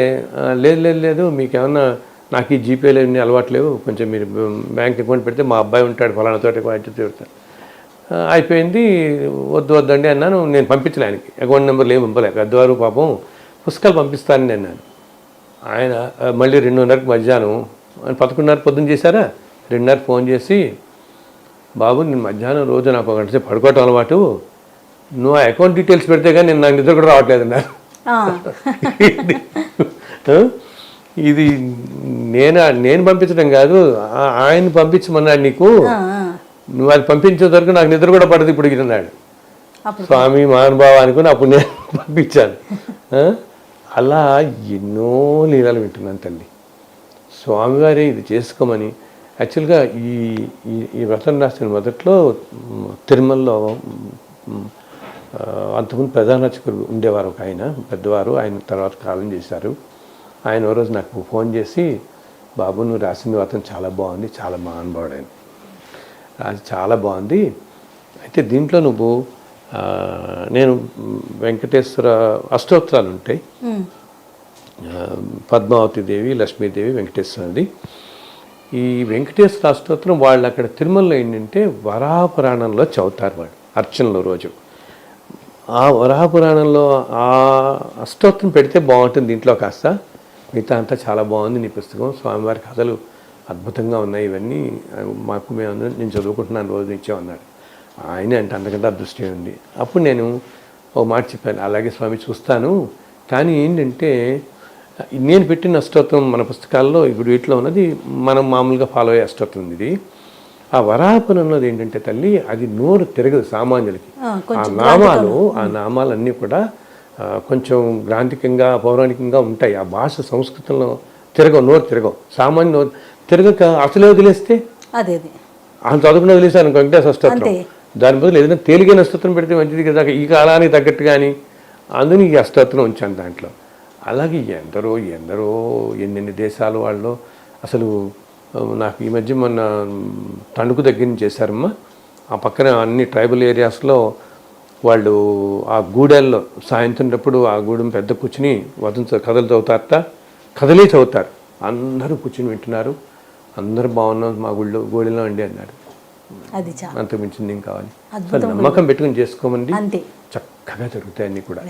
లేదు మీకేమన్నా, నాకు ఈ జీపేలో ఎన్ని అలవాటు లేవు, కొంచెం మీరు బ్యాంక్ అకౌంట్ పెడితే మా అబ్బాయి ఉంటాడు ఫలానా తోటి పెడతాను. అయిపోయింది, వద్దండి అన్నాను. నేను పంపించలే ఆయనకి, అకౌంట్ నెంబర్లు ఏమి పంపలే. పెద్దవారు పాపం పుస్తకాలు పంపిస్తానని అన్నాను. ఆయన మళ్ళీ 2:30కి మధ్యాహ్నం, 11:30 పొద్దున్న చేశారా, 2:30 ఫోన్ చేసి, బాబు నేను మధ్యాహ్నం రోజు నాకు 1 గంట సేపు పడుకోవటం అలవాటు, నువ్వు ఆ అకౌంట్ డీటెయిల్స్ పెడితే కానీ నాకు నిద్ర కూడా రావట్లేదు అన్నారు. ఇది నేను పంపించడం కాదు, ఆయన పంపించమన్నాడు నీకు, నువ్వు అది పంపించే వరకు నాకు నిద్ర కూడా పడదు ఇప్పుడు అన్నాడు. స్వామి మహానుభావ అనుకుని అప్పుడు నేను పంపించాను. అలా ఎన్నో లీలలు వింటున్నాను తల్లి. స్వామివారే ఇది చేసుకోమని. యాక్చువల్గా ఈ వ్రతం రాసిన మొదట్లో తిరుమలలో అంతకుముందు ప్రధాన అర్చకుడు ఉండేవారు ఒక ఆయన పెద్దవారు, ఆయన తర్వాత కాలం చేశారు. ఆయన ఓ రోజు నాకు ఫోన్ చేసి, బాబు నువ్వు రాసిన వ్రతం చాలా బాగుంది, చాలా మహానుభావుడు ఆయన, రాసి చాలా బాగుంది, అయితే దీంట్లో నువ్వు నేను వెంకటేశ్వర అష్టోత్తరాలు ఉంటాయి, పద్మావతి దేవి, లక్ష్మీదేవి, వెంకటేశ్వరుడి. ఈ వెంకటేశ్వర అష్టోత్తరం వాళ్ళు అక్కడ తిరుమలలో ఏంటంటే వరాహపురాణంలో చదువుతారు వాళ్ళు అర్చనలో రోజు. ఆ వరాహపురాణంలో ఆ అష్టోత్తరం పెడితే బాగుంటుంది దీంట్లో కాస్త, మిగతా అంతా చాలా బాగుంది నీ పుస్తకం, స్వామివారి కథలు అద్భుతంగా ఉన్నాయి, ఇవన్నీ మాకు నేను చదువుకుంటున్నాను రోజు ఇచ్చామన్నాడు. ఆయనే అంటే అంతకంటే అదృష్టం ఉంది. అప్పుడు నేను ఓ మాట చెప్పాను, అలాగే స్వామి చూస్తాను, కానీ ఏంటంటే నేను పెట్టిన అష్టోత్తరం మన పుస్తకాల్లో ఇప్పుడు వీటిలో ఉన్నది మనం మామూలుగా ఫాలో అయ్యే అష్టోత్తరం ఇది. ఆ వరాహపురం అన్నది ఏంటంటే తల్లి, అది నోరు తిరగదు సామాన్యులకి. ఆ నామాలన్నీ కూడా కొంచెం గ్రాంథికంగా పౌరాణికంగా ఉంటాయి. ఆ భాష సంస్కృతంలో తిరగవు, నోరు తిరగవు, సామాన్య నోరు తిరగక అసలే వదిలేస్తే అదే చదువుకుని వదిలేసాను వెంకటేశ్వర అష్టోత్తరం. దాని బదులు ఏదైనా తేలిగైన అష్టోత్తరం పెడితే మంచిది కదా, ఈ కాలానికి తగ్గట్టు. కానీ అందుని ఈ అష్టోత్తరం ఉంచాను దాంట్లో. అలాగే ఎందరో ఎన్నెన్ని దేశాలు వాళ్ళు. అసలు నాకు ఈ మధ్య మొన్న తణుకు దగ్గర నుంచి చేశారమ్మా, ఆ పక్కన అన్ని ట్రైబల్ ఏరియాస్లో వాళ్ళు ఆ గూడెల్లో సాయంత్రం ఆ గూడెం పెద్ద కూర్చుని కథలు చదువుతారట, కథలే చదువుతారు, అందరూ కూర్చుని వింటున్నారు, అందరూ బాగున్నాం మా గూడెలో అండి అన్నాడు. అది అంతకు మించింది ఏం కావాలి. నమ్మకం పెట్టుకుని చేసుకోమండి, చక్కగా జరుగుతాయి అన్నీ కూడా.